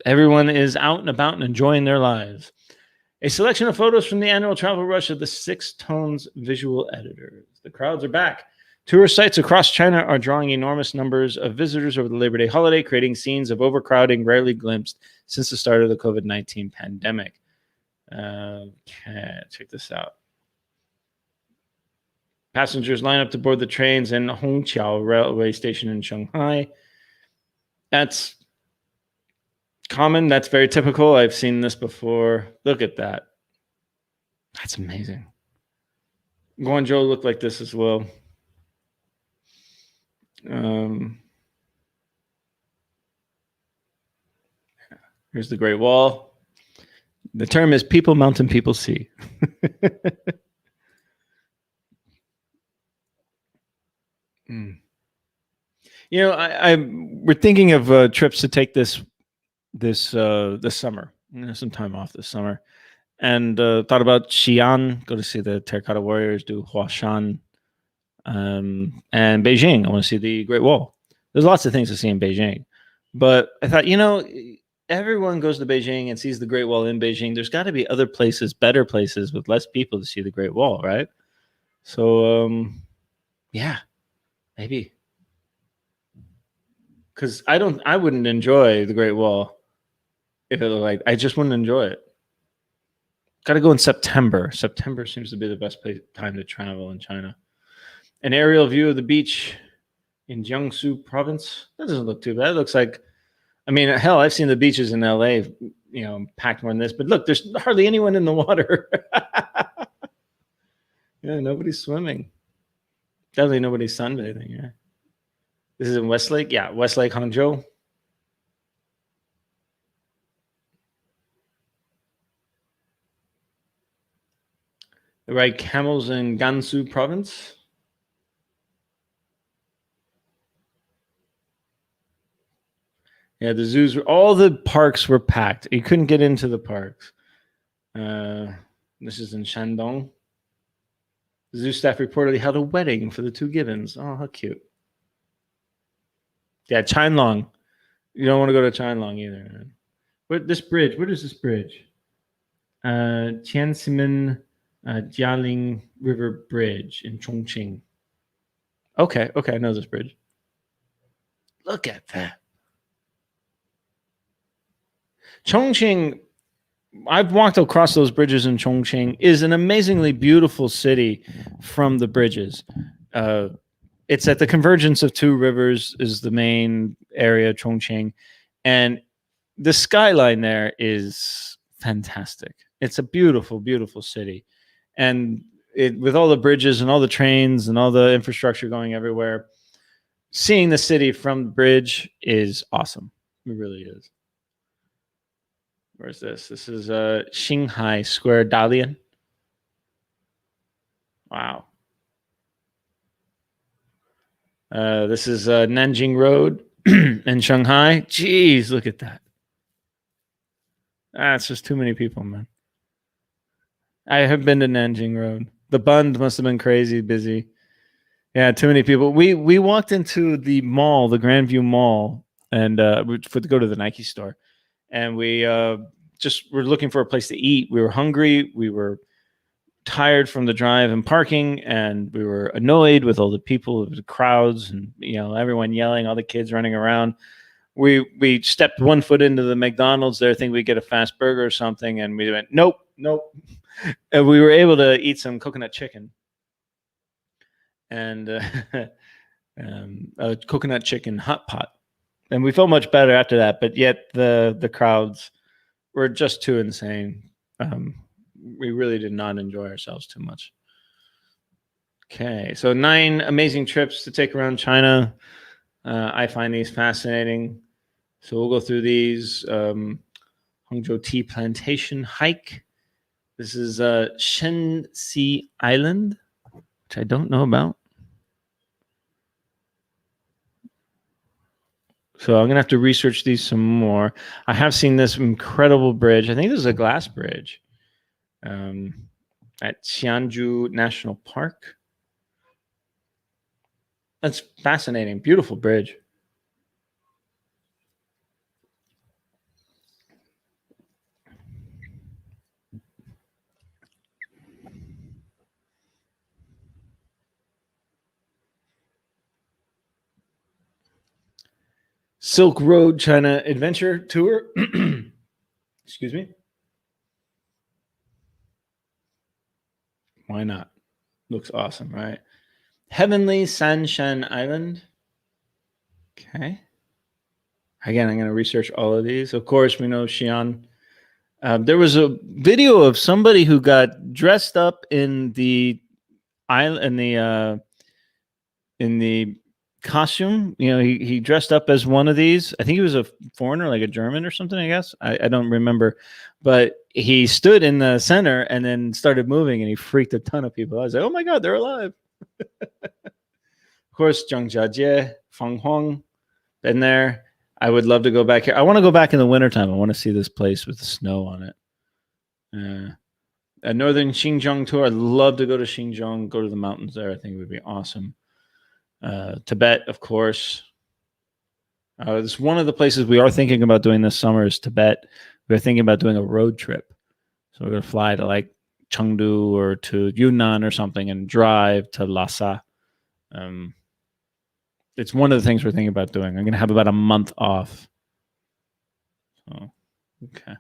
Everyone is out and about and enjoying their lives. A selection of photos from the annual travel rush of the 6 Tones visual editors. The crowds are back. Tourist sites across China are drawing enormous numbers of visitors over the Labor Day holiday, creating scenes of overcrowding rarely glimpsed since the start of the COVID-19 pandemic. Okay, check this out. Passengers line up to board the trains in Hongqiao railway station in Shanghai. That's common. That's very typical. I've seen this before. Look at that. That's amazing. Guangzhou looked like this as well. Here's the Great Wall. The term is people mountain, people sea. We're thinking of trips to take this summer. Some time off this summer, and thought about Xi'an, go to see the Terracotta Warriors, do Huashan, and Beijing. I want to see the Great Wall. There's lots of things to see in Beijing, but I thought, everyone goes to Beijing and sees the Great Wall in Beijing. There's got to be other places, better places with less people to see the Great Wall, right? So, yeah, maybe. Because I wouldn't enjoy the Great Wall if it looked I just wouldn't enjoy it. Got to go in September. September seems to be the best time to travel in China. An aerial view of the beach in Jiangsu province. That doesn't look too bad. It looks like, hell, I've seen the beaches in LA, packed more than this. But look, there's hardly anyone in the water. Yeah, nobody's swimming. Definitely nobody's sunbathing. Yeah. This is in Westlake. Yeah, Westlake, Hangzhou. They ride camels in Gansu province. Yeah, the zoos all the parks were packed. You couldn't get into the parks. This is in Shandong. The zoo staff reportedly held a wedding for the 2 gibbons. Oh, how cute. Yeah, Qianlong. You don't want to go to Qianlong either. What is this bridge? Tianximen Jialing River Bridge in Chongqing. Okay, I know this bridge. Look at that. Chongqing, I've walked across those bridges in Chongqing, is an amazingly beautiful city from the bridges. It's at the convergence of 2 rivers is the main area, Chongqing. And the skyline there is fantastic. It's a beautiful, beautiful city. And with all the bridges and all the trains and all the infrastructure going everywhere, seeing the city from the bridge is awesome. It really is. Where's this? This is Xinghai Square, Dalian. Wow. This is Nanjing Road in Shanghai. Jeez, look at that. It's just too many people, man. I have been to Nanjing Road. The Bund must have been crazy busy. Yeah, too many people. We walked into the mall, the Grandview Mall, and to go to the Nike store. And we just were looking for a place to eat. We were hungry. We were tired from the drive and parking, and we were annoyed with all the people, the crowds, and everyone yelling, all the kids running around. we stepped one foot into the McDonald's there, thinking we'd get a fast burger or something, and we went nope. And we were able to eat some coconut chicken and a coconut chicken hot pot, and we felt much better after that. But yet the crowds were just too insane. We really did not enjoy ourselves too much. Okay, so 9 amazing trips to take around China. I find these fascinating. So we'll go through these. Hangzhou Tea Plantation hike. This is Shenxi Island, which I don't know about. So I'm going to have to research these some more. I have seen this incredible bridge. I think this is a glass bridge at Xianju National Park. That's fascinating. Beautiful bridge. Silk Road China Adventure Tour. Excuse me. Why not? Looks awesome, right? Heavenly Sanshan Island. Okay. Again, I'm going to research all of these. Of course, we know Xi'an. There was a video of somebody who got dressed up in the island, in the costume. You know, he dressed up as one of these. I think he was a foreigner, like a German or something, I guess. I don't remember. But he stood in the center and then started moving, and he freaked a ton of people. I was like, oh my God, they're alive. Of course, Zhangjiajie, Feng Huang, been there. I would love to go back here. I want to go back in the wintertime. I want to see this place with the snow on it. A northern Xinjiang tour. I'd love to go to Xinjiang, go to the mountains there. I think it would be awesome. Tibet, of course. It's one of the places we are thinking about doing this summer is Tibet. We're thinking about doing a road trip. So we're going to fly to like Chengdu or to Yunnan or something and drive to Lhasa. It's one of the things we're thinking about doing. I'm going to have about a month off. So, okay.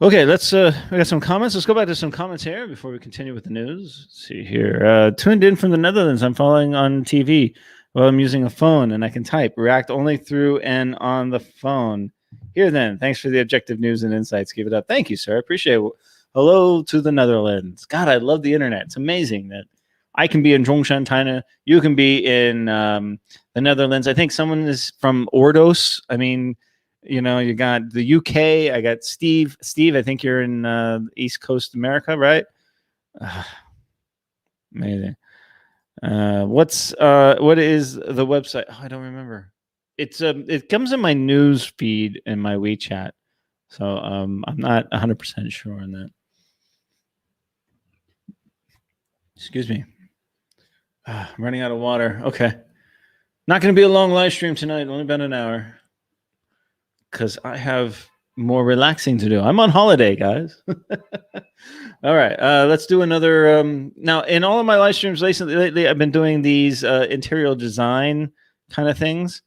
Okay, let's we got some comments. Let's go back to some comments here before we continue with the news. Let's see here. Tuned in from the Netherlands. I'm following on TV while I'm using a phone and I can type. React only through and on the phone. Here then. Thanks for the objective news and insights. Give it up. Thank you, sir. I appreciate it. Hello to the Netherlands. God, I love the internet. It's amazing that I can be in Zhongshan, China. You can be in the Netherlands. I think someone is from Ordos. I mean, you know, you got the UK. I got Steve. Steve, I think you're in East Coast America, right? Amazing. What is the website? Oh, I don't remember. It comes in my news feed in my WeChat. So I'm not 100% sure on that. Excuse me. I'm running out of water. Okay. Not going to be a long live stream tonight. Only about an hour. Because I have more relaxing to do. I'm on holiday, guys. All right. Let's do another. Now, in all of my live streams lately, I've been doing these interior design kind of things.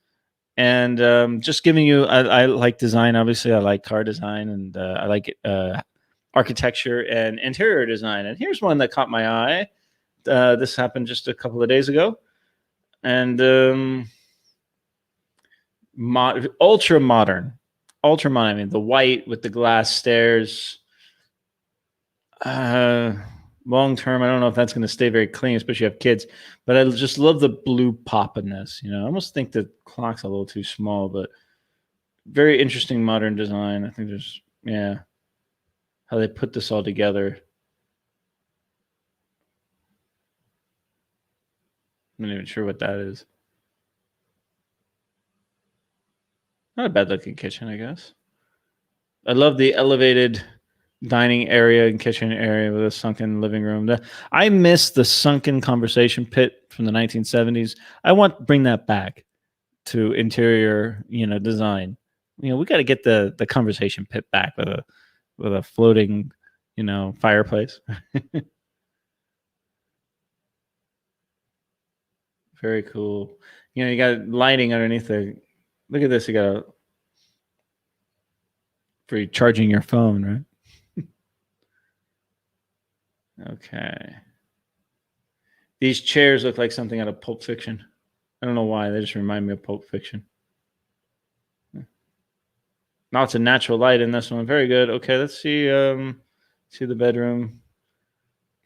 And just giving you, I like design. Obviously, I like car design. And I like architecture and interior design. And here's one that caught my eye. This happened just a couple of days ago. And ultra modern. I mean, the white with the glass stairs. Long term, I don't know if that's going to stay very clean, especially if you have kids. But I just love the blue pop in this. You know, I almost think the clock's a little too small, but very interesting modern design. I think there's how they put this all together. I'm not even sure what that is. Not a bad looking kitchen, I guess. I love the elevated dining area and kitchen area with a sunken living room. I miss the sunken conversation pit from the 1970s. I want to bring that back to interior, design. We got to get the conversation pit back with a floating, fireplace. Very cool. You got lighting underneath the Look at this. You got for charging your phone, right? Okay. These chairs look like something out of Pulp Fiction. I don't know why. They just remind me of Pulp Fiction. Now it's a natural light in this one. Very good. Okay, let's see. See the bedroom.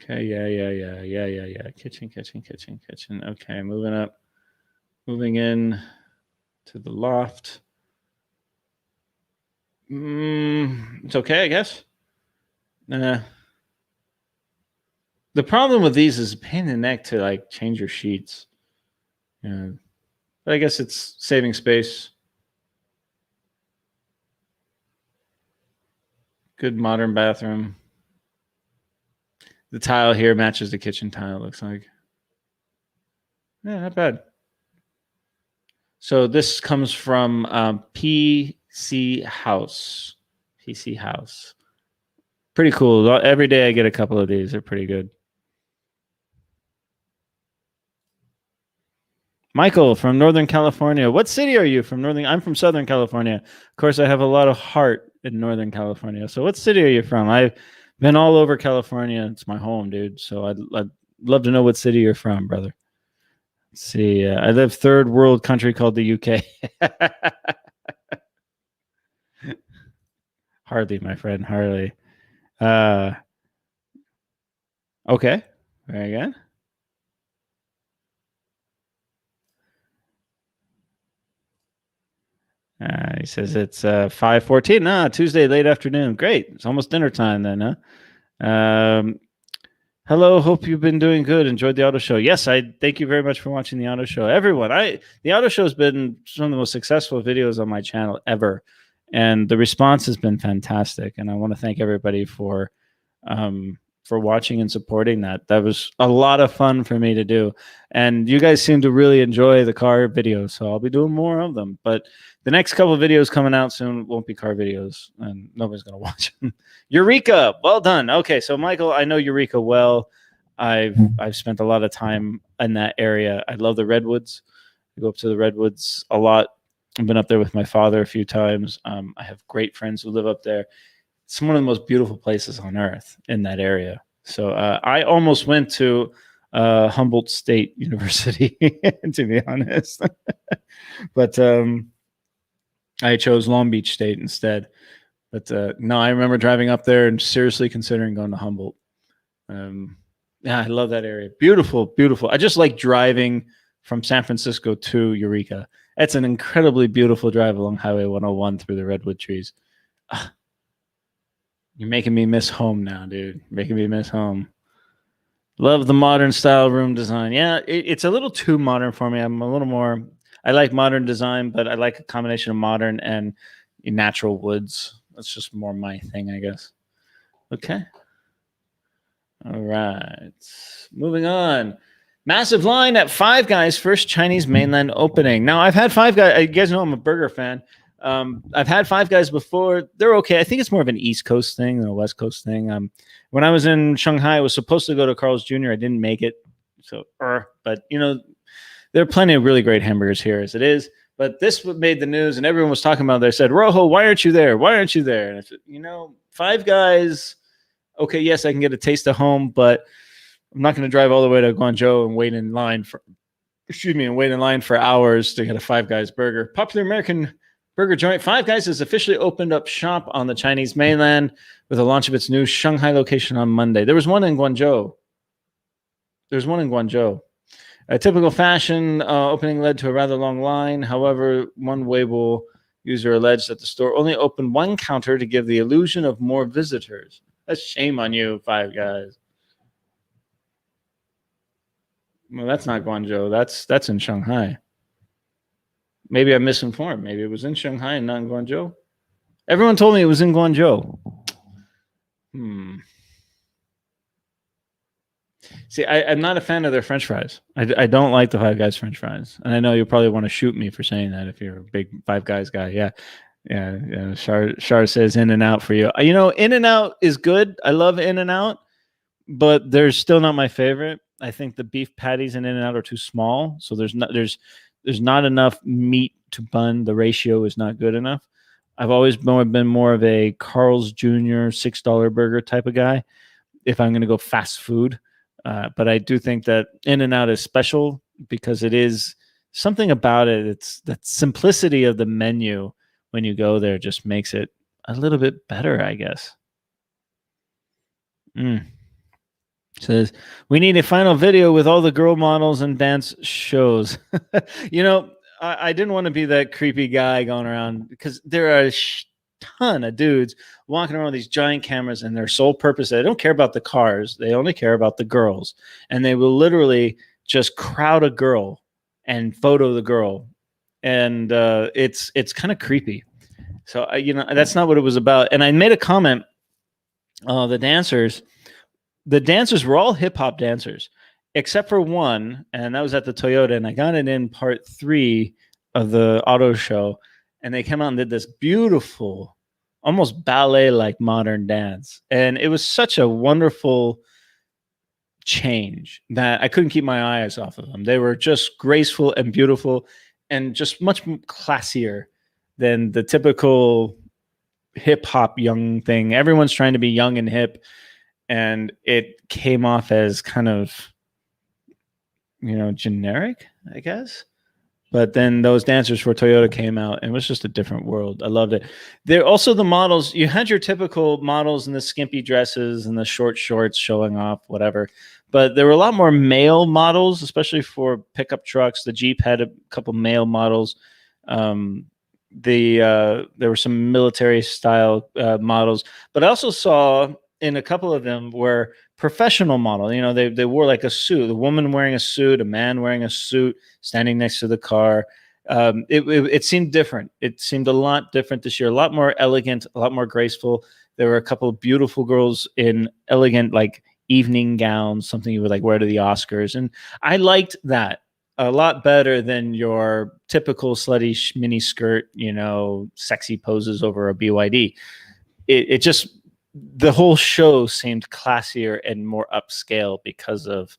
Okay, yeah. Kitchen. Okay, moving up. Moving in to the loft. It's okay, I guess. The problem with these is a pain in the neck to like change your sheets. Yeah, but I guess it's saving space. Good modern bathroom. The tile here matches the kitchen tile, it looks like. Yeah, not bad. So this comes from PC House. PC House. Pretty cool. Every day I get a couple of these. They're pretty good. Michael from Northern California. What city are you from? I'm from Southern California. Of course, I have a lot of heart in Northern California. So what city are you from? I've been all over California. It's my home, dude. So I'd love to know what city you're from, brother. Let's see. I live third world country called the UK. Hardly, my friend. Hardly. Okay. Very good. He says it's 5:14. Tuesday late afternoon. Great. It's almost dinner time then, huh? Hello. Hope you've been doing good. Enjoyed the auto show. Yes, I thank you very much for watching the auto show. Everyone, the auto show has been some of the most successful videos on my channel ever, and the response has been fantastic. And I want to thank everybody for watching and supporting that. That was a lot of fun for me to do. And you guys seem to really enjoy the car videos, so I'll be doing more of them. But the next couple of videos coming out soon won't be car videos, and nobody's going to watch them. Eureka, well done. Okay, so Michael, I know Eureka well. I've spent a lot of time in that area. I love the Redwoods. I go up to the Redwoods a lot. I've been up there with my father a few times. I have great friends who live up there. It's one of the most beautiful places on earth in that area. So I almost went to Humboldt State University, to be honest. But I chose Long Beach State instead. But no, I remember driving up there and seriously considering going to Humboldt. Yeah, I love that area. Beautiful, beautiful. I just like driving from San Francisco to Eureka. It's an incredibly beautiful drive along Highway 101 through the redwood trees. You're making me miss home now, dude. Making me miss home. Love the modern style room design. Yeah, it's a little too modern for me. I'm a little more, I like modern design, but I like a combination of modern and natural woods. That's just more my thing, I guess. Okay. All right. Moving on. Massive line at Five Guys first Chinese mainland opening. Now, I've had Five Guys. You guys know I'm a burger fan. I've had Five Guys before. They're okay. I think it's more of an East Coast thing than a West Coast thing. When I was in Shanghai, I was supposed to go to Carl's Jr. I didn't make it. So, but you know, there are plenty of really great hamburgers here as it is. But this made the news, and everyone was talking about it. They said, Rojo, why aren't you there? Why aren't you there? And I said, you know, Five Guys, okay, yes, I can get a taste of home, but I'm not going to drive all the way to Guangzhou and wait in line for hours to get a Five Guys burger. Popular American burger joint Five Guys has officially opened up shop on the Chinese mainland with the launch of its new Shanghai location on Monday. There was one in Guangzhou. A typical fashion opening led to a rather long line. However, one Weibo user alleged that the store only opened one counter to give the illusion of more visitors. That's shame on you, Five Guys. Well, that's not Guangzhou. That's in Shanghai. Maybe I'm misinformed. Maybe it was in Shanghai and not in Guangzhou. Everyone told me it was in Guangzhou. See, I'm not a fan of their French fries. I don't like the Five Guys French fries. And I know you'll probably want to shoot me for saying that if you're a big Five Guys guy. Yeah. Char says In-N-Out for you. You know, In-N-Out is good. I love In-N-Out, but they're still not my favorite. I think the beef patties in In-N-Out are too small. So there's There's not enough meat to bun. The ratio is not good enough. I've always been more of a Carl's Jr. $6 burger type of guy if I'm going to go fast food. But I do think that In-N-Out is special because it is something about it. It's that simplicity of the menu when you go there just makes it a little bit better, I guess. Says, we need a final video with all the girl models and dance shows. I didn't want to be that creepy guy going around because there are a ton of dudes walking around with these giant cameras, and their sole purpose, they don't care about the cars. They only care about the girls. And they will literally just crowd a girl and photo the girl. And it's kind of creepy. So, that's not what it was about. And I made a comment. The dancers were all hip hop dancers, except for one, and that was at the Toyota. And I got it in part 3 of the auto show, and they came out and did this beautiful, almost ballet-like modern dance. And it was such a wonderful change that I couldn't keep my eyes off of them. They were just graceful and beautiful and just much classier than the typical hip hop young thing. Everyone's trying to be young and hip, and it came off as kind of, generic, I guess. But then those dancers for Toyota came out, and it was just a different world. I loved it. They're also the models. You had your typical models in the skimpy dresses and the short shorts showing off, whatever. But there were a lot more male models, especially for pickup trucks. The Jeep had a couple male models. There were some military style models, but I also saw in a couple of them were professional model. They wore like a suit, the woman wearing a suit, a man wearing a suit, standing next to the car. It seemed different. It seemed a lot different this year, a lot more elegant, a lot more graceful. There were a couple of beautiful girls in elegant, like evening gowns, something you would like wear to the Oscars. And I liked that a lot better than your typical slutty mini skirt, sexy poses over a BYD. It just, the whole show seemed classier and more upscale because of,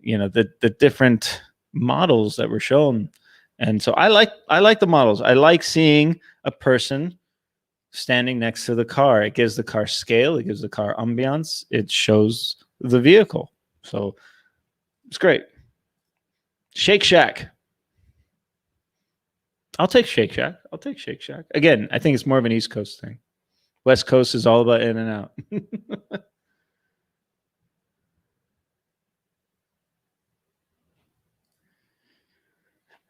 the different models that were shown. And so I like the models. I like seeing a person standing next to the car. It gives the car scale. It gives the car ambiance. It shows the vehicle. So it's great. Shake Shack. I'll take Shake Shack. Again, I think it's more of an East Coast thing. West Coast is all about In-N-Out.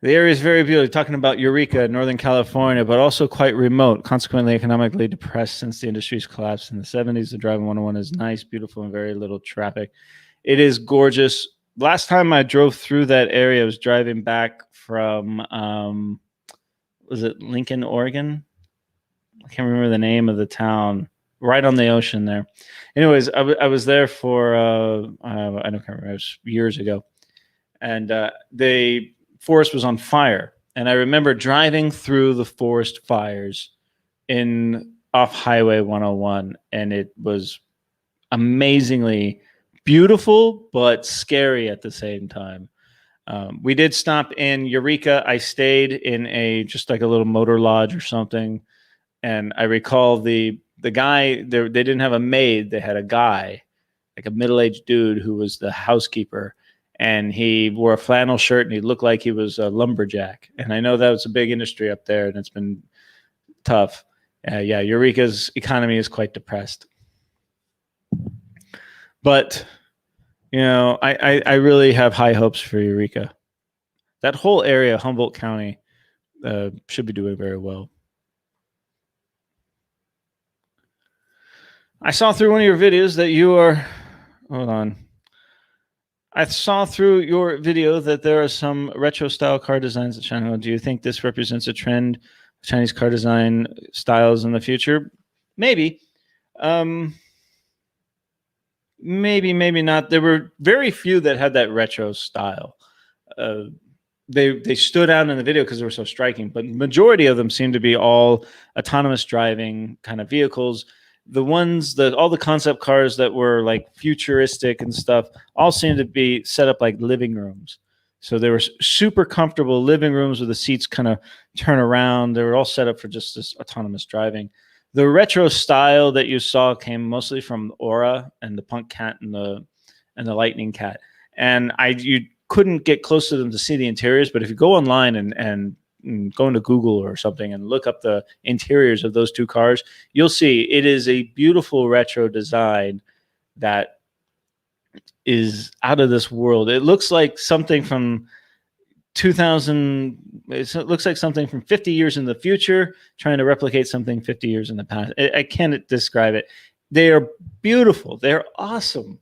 The area is very beautiful. Talking about Eureka, Northern California, but also quite remote, consequently economically depressed since the industry's collapsed in the 70s. The Driving 101 is nice, beautiful, and very little traffic. It is gorgeous. Last time I drove through that area, I was driving back from, was it Lincoln, Oregon? I can't remember the name of the town, right on the ocean there. Anyways, I was there for, I don't remember, it was years ago. And the forest was on fire. And I remember driving through the forest fires off Highway 101. And it was amazingly beautiful, but scary at the same time. We did stop in Eureka. I stayed in just like a little motor lodge or something. And I recall the guy, they didn't have a maid. They had a guy, like a middle-aged dude who was the housekeeper. And he wore a flannel shirt and he looked like he was a lumberjack. And I know that was a big industry up there and it's been tough. Yeah, Eureka's economy is quite depressed. But, I really have high hopes for Eureka. That whole area, Humboldt County, should be doing very well. I saw through one of your videos that you are, hold on. I saw through your video that there are some retro style car designs at China. Do you think this represents a trend, Chinese car design styles in the future? Maybe. Maybe not. There were very few that had that retro style. They stood out in the video because they were so striking, but majority of them seem to be all autonomous driving kind of vehicles. The ones all the concept cars that were like futuristic and stuff all seem to be set up like living rooms. So they were super comfortable living rooms where the seats kind of turn around. They were all set up for just this autonomous driving. The retro style that you saw came mostly from Aura and the Punk Cat and the Lightning Cat. And you couldn't get close to them to see the interiors, but if you go online and go into Google or something and look up the interiors of those two cars, you'll see it is a beautiful retro design that is out of this world. It looks like something from 2000. It looks like something from 50 years in the future trying to replicate something 50 years in the past. I can't describe it. They are beautiful. They're awesome.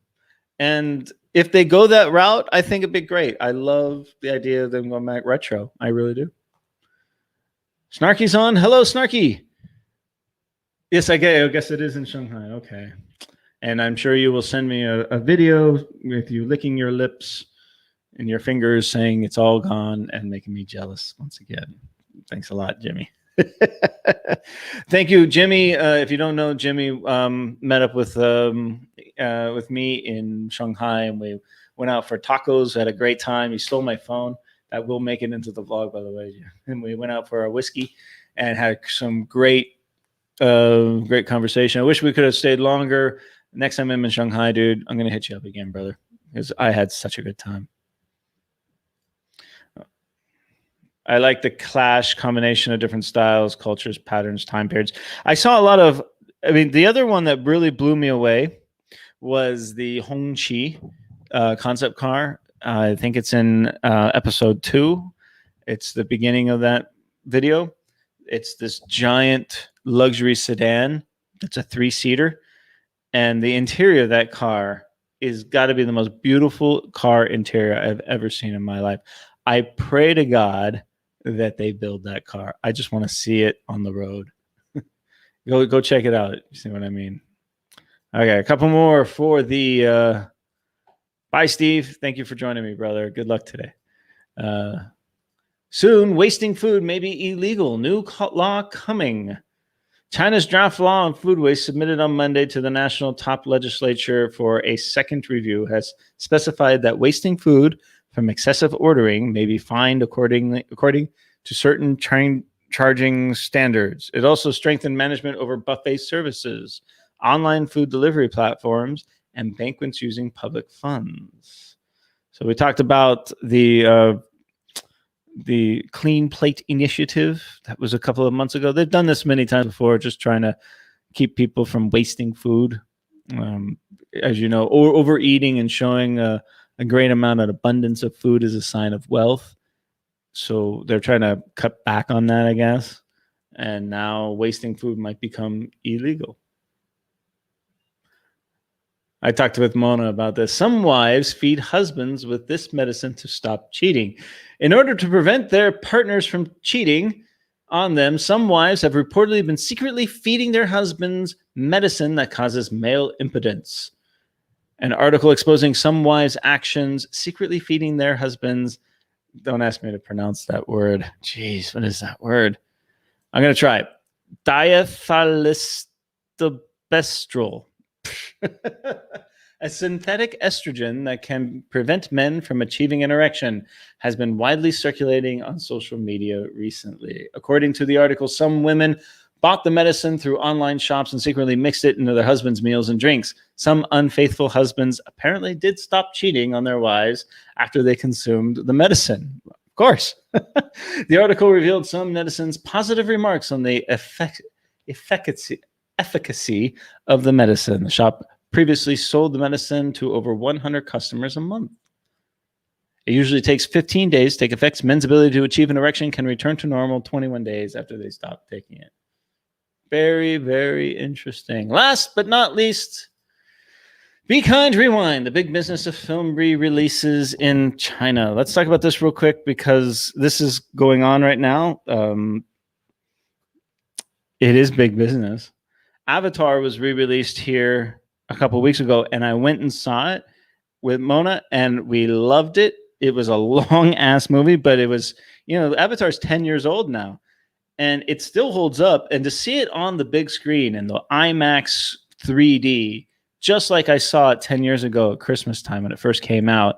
And if they go that route, I think it'd be great. I love the idea of them going back retro. I really do. Snarky's on. Hello, Snarky. Yes, I guess it is in Shanghai. Okay. And I'm sure you will send me a video with you licking your lips and your fingers saying it's all gone and making me jealous once again. Thanks a lot, Jimmy. Thank you, Jimmy. If you don't know, Jimmy met up with me in Shanghai, and we went out for tacos. Had a great time. He stole my phone. That will make it into the vlog, by the way. And we went out for our whiskey and had some great conversation. I wish we could have stayed longer. Next time I'm in Shanghai, dude, I'm gonna hit you up again, brother, because I had such a good time. I like the clash combination of different styles, cultures, patterns, time periods. I saw a lot of, the other one that really blew me away was the Hongqi concept car. I think it's in episode 2. It's the beginning of that video. It's this giant luxury sedan. It's a 3-seater. And the interior of that car is got to be the most beautiful car interior I've ever seen in my life. I pray to God that they build that car. I just want to see it on the road. Go check it out. You see what I mean? Okay, a couple more for the bye, Steve. Thank you for joining me, brother. Good luck today. Soon, wasting food may be illegal. New law coming. China's draft law on food waste submitted on Monday to the national top legislature for a second review has specified that wasting food from excessive ordering may be fined according to certain charging standards. It also strengthened management over buffet services, online food delivery platforms, and banquets using public funds. So we talked about the Clean Plate Initiative. That was a couple of months ago. They've done this many times before, just trying to keep people from wasting food. As you know, or overeating and showing a great amount of abundance of food is a sign of wealth. So they're trying to cut back on that, I guess. And now wasting food might become illegal. I talked with Mona about this. Some wives feed husbands with this medicine to stop cheating. In order to prevent their partners from cheating on them, some wives have reportedly been secretly feeding their husbands medicine that causes male impotence. An article exposing some wives' actions secretly feeding their husbands. Don't ask me to pronounce that word. Jeez, what is that word? I'm going to try it. Diethylstilbestrol. A synthetic estrogen that can prevent men from achieving an erection has been widely circulating on social media recently. According to the article, some women bought the medicine through online shops and secretly mixed it into their husbands' meals and drinks. Some unfaithful husbands apparently did stop cheating on their wives after they consumed the medicine. Of course. The article revealed some netizens' positive remarks on the efficacy of the medicine. The shop previously sold the medicine to over 100 customers a month. It usually takes 15 days to take effect. Men's ability to achieve an erection can return to normal 21 days after they stop taking it. Very, very interesting. Last but not least, Be Kind Rewind, the big business of film re-releases in China. Let's talk about this real quick because this is going on right now. It is big business. Avatar was re-released here a couple of weeks ago, and I went and saw it with Mona, and we loved it. It was a long-ass movie, but it was, Avatar's 10 years old now, and it still holds up. And to see it on the big screen in the IMAX 3D, just like I saw it 10 years ago at Christmas time when it first came out,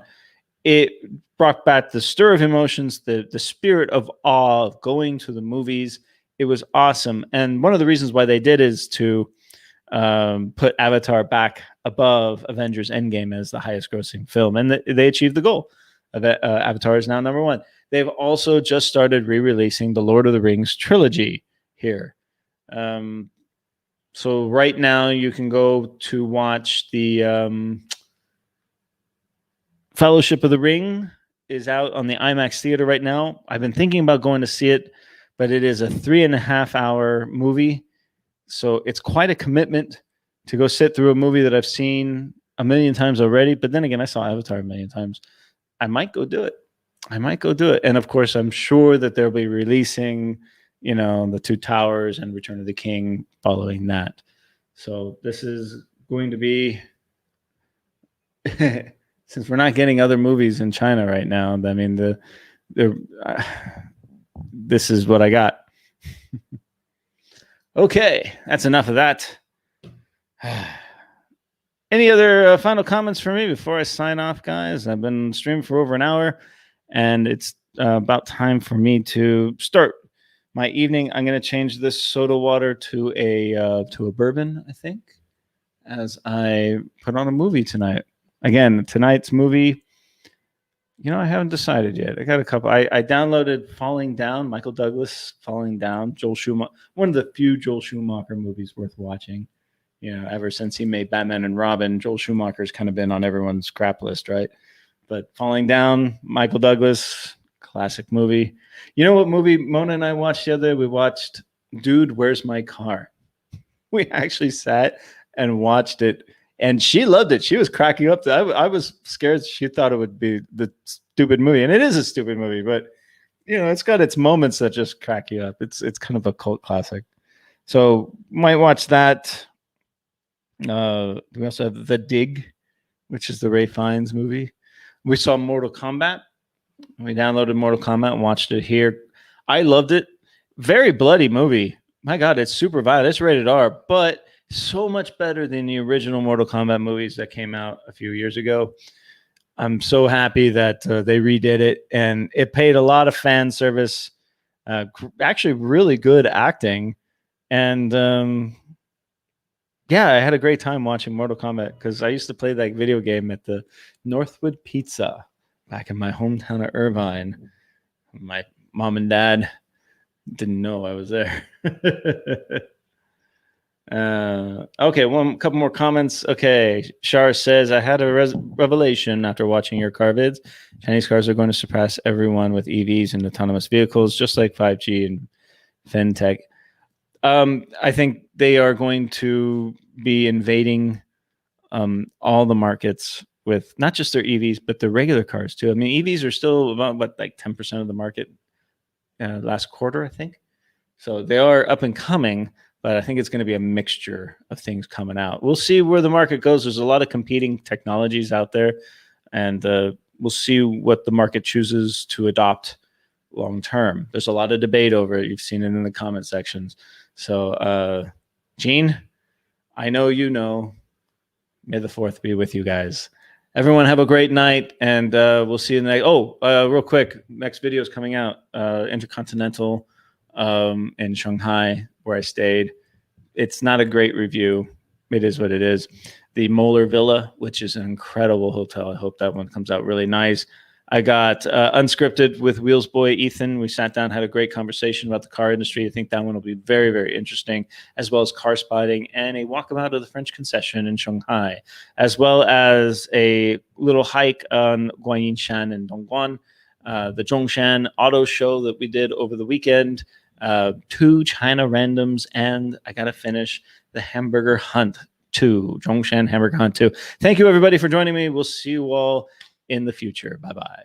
it brought back the stir of emotions, the spirit of awe of going to the movies. It was awesome. And one of the reasons why they did is to put Avatar back above Avengers Endgame as the highest grossing film. And they achieved the goal. Avatar is now number one. They've also just started re-releasing the Lord of the Rings trilogy here. So right now you can go to watch the Fellowship of the Ring is out on the IMAX theater right now. I've been thinking about going to see it, but it is a 3.5-hour movie. So it's quite a commitment to go sit through a movie that I've seen a million times already. But then again, I saw Avatar a million times. I might go do it. And of course, I'm sure that they'll be releasing, the Two Towers and Return of the King following that. So this is going to be, since we're not getting other movies in China right now, I mean, this is what I got. Okay, that's enough of that. Any other final comments for me before I sign off, guys? I've been streaming for over an hour, and it's about time for me to start my evening. I'm going to change this soda water to a bourbon, I think, as I put on a movie tonight. Again, tonight's movie, I haven't decided yet. I got a couple. I downloaded Falling Down, Michael Douglas, Falling Down, Joel Schumacher, one of the few Joel Schumacher movies worth watching. Ever since he made Batman and Robin, Joel Schumacher's kind of been on everyone's crap list, right? But Falling Down, Michael Douglas, classic movie. You know what movie Mona and I watched the other day? We watched Dude, Where's My Car? We actually sat and watched it, and she loved it. She was cracking up. I was scared she thought it would be the stupid movie, and it is a stupid movie, but it's got its moments that just crack you up. It's kind of a cult classic. So might watch that. We also have The Dig, which is the Ray Fiennes movie. We saw Mortal Kombat. We downloaded Mortal Kombat and watched it here. I loved it. Very bloody movie. My God, it's super violent. It's rated R, but so much better than the original Mortal Kombat movies that came out a few years ago. I'm so happy that they redid it, and it paid a lot of fan service. Actually, really good acting, and yeah, I had a great time watching Mortal Kombat because I used to play that video game at the Northwood Pizza back in my hometown of Irvine. My mom and dad didn't know I was there. Okay, couple more comments. Okay, Shar says, I had a revelation after watching your car vids. Chinese cars are going to surpass everyone with EVs and autonomous vehicles, just like 5G and FinTech. I think they are going to be invading all the markets with not just their EVs, but their regular cars too. I mean, EVs are still about 10% of the market last quarter, I think. So they are up and coming, but I think it's going to be a mixture of things coming out. We'll see where the market goes. There's a lot of competing technologies out there, and we'll see what the market chooses to adopt long term. There's a lot of debate over it. You've seen it in the comment sections. So, Gene, I know you know. May the 4th be with you guys. Everyone have a great night, and we'll see you tonight. Real quick, next video is coming out. Intercontinental in Shanghai, where I stayed. It's not a great review. It is what it is. The Moeller Villa, which is an incredible hotel. I hope that one comes out really nice. I got Unscripted with Wheels Boy Ethan. We sat down, had a great conversation about the car industry. I think that one will be very, very interesting, as well as car spotting and a walkabout of the French concession in Shanghai, as well as a little hike on Guanyin Shan and Dongguan, the Zhongshan auto show that we did over the weekend, 2 China randoms, and I got to finish the Hamburger Hunt 2, Zhongshan Hamburger Hunt 2. Thank you, everybody, for joining me. We'll see you all in the future. Bye-bye.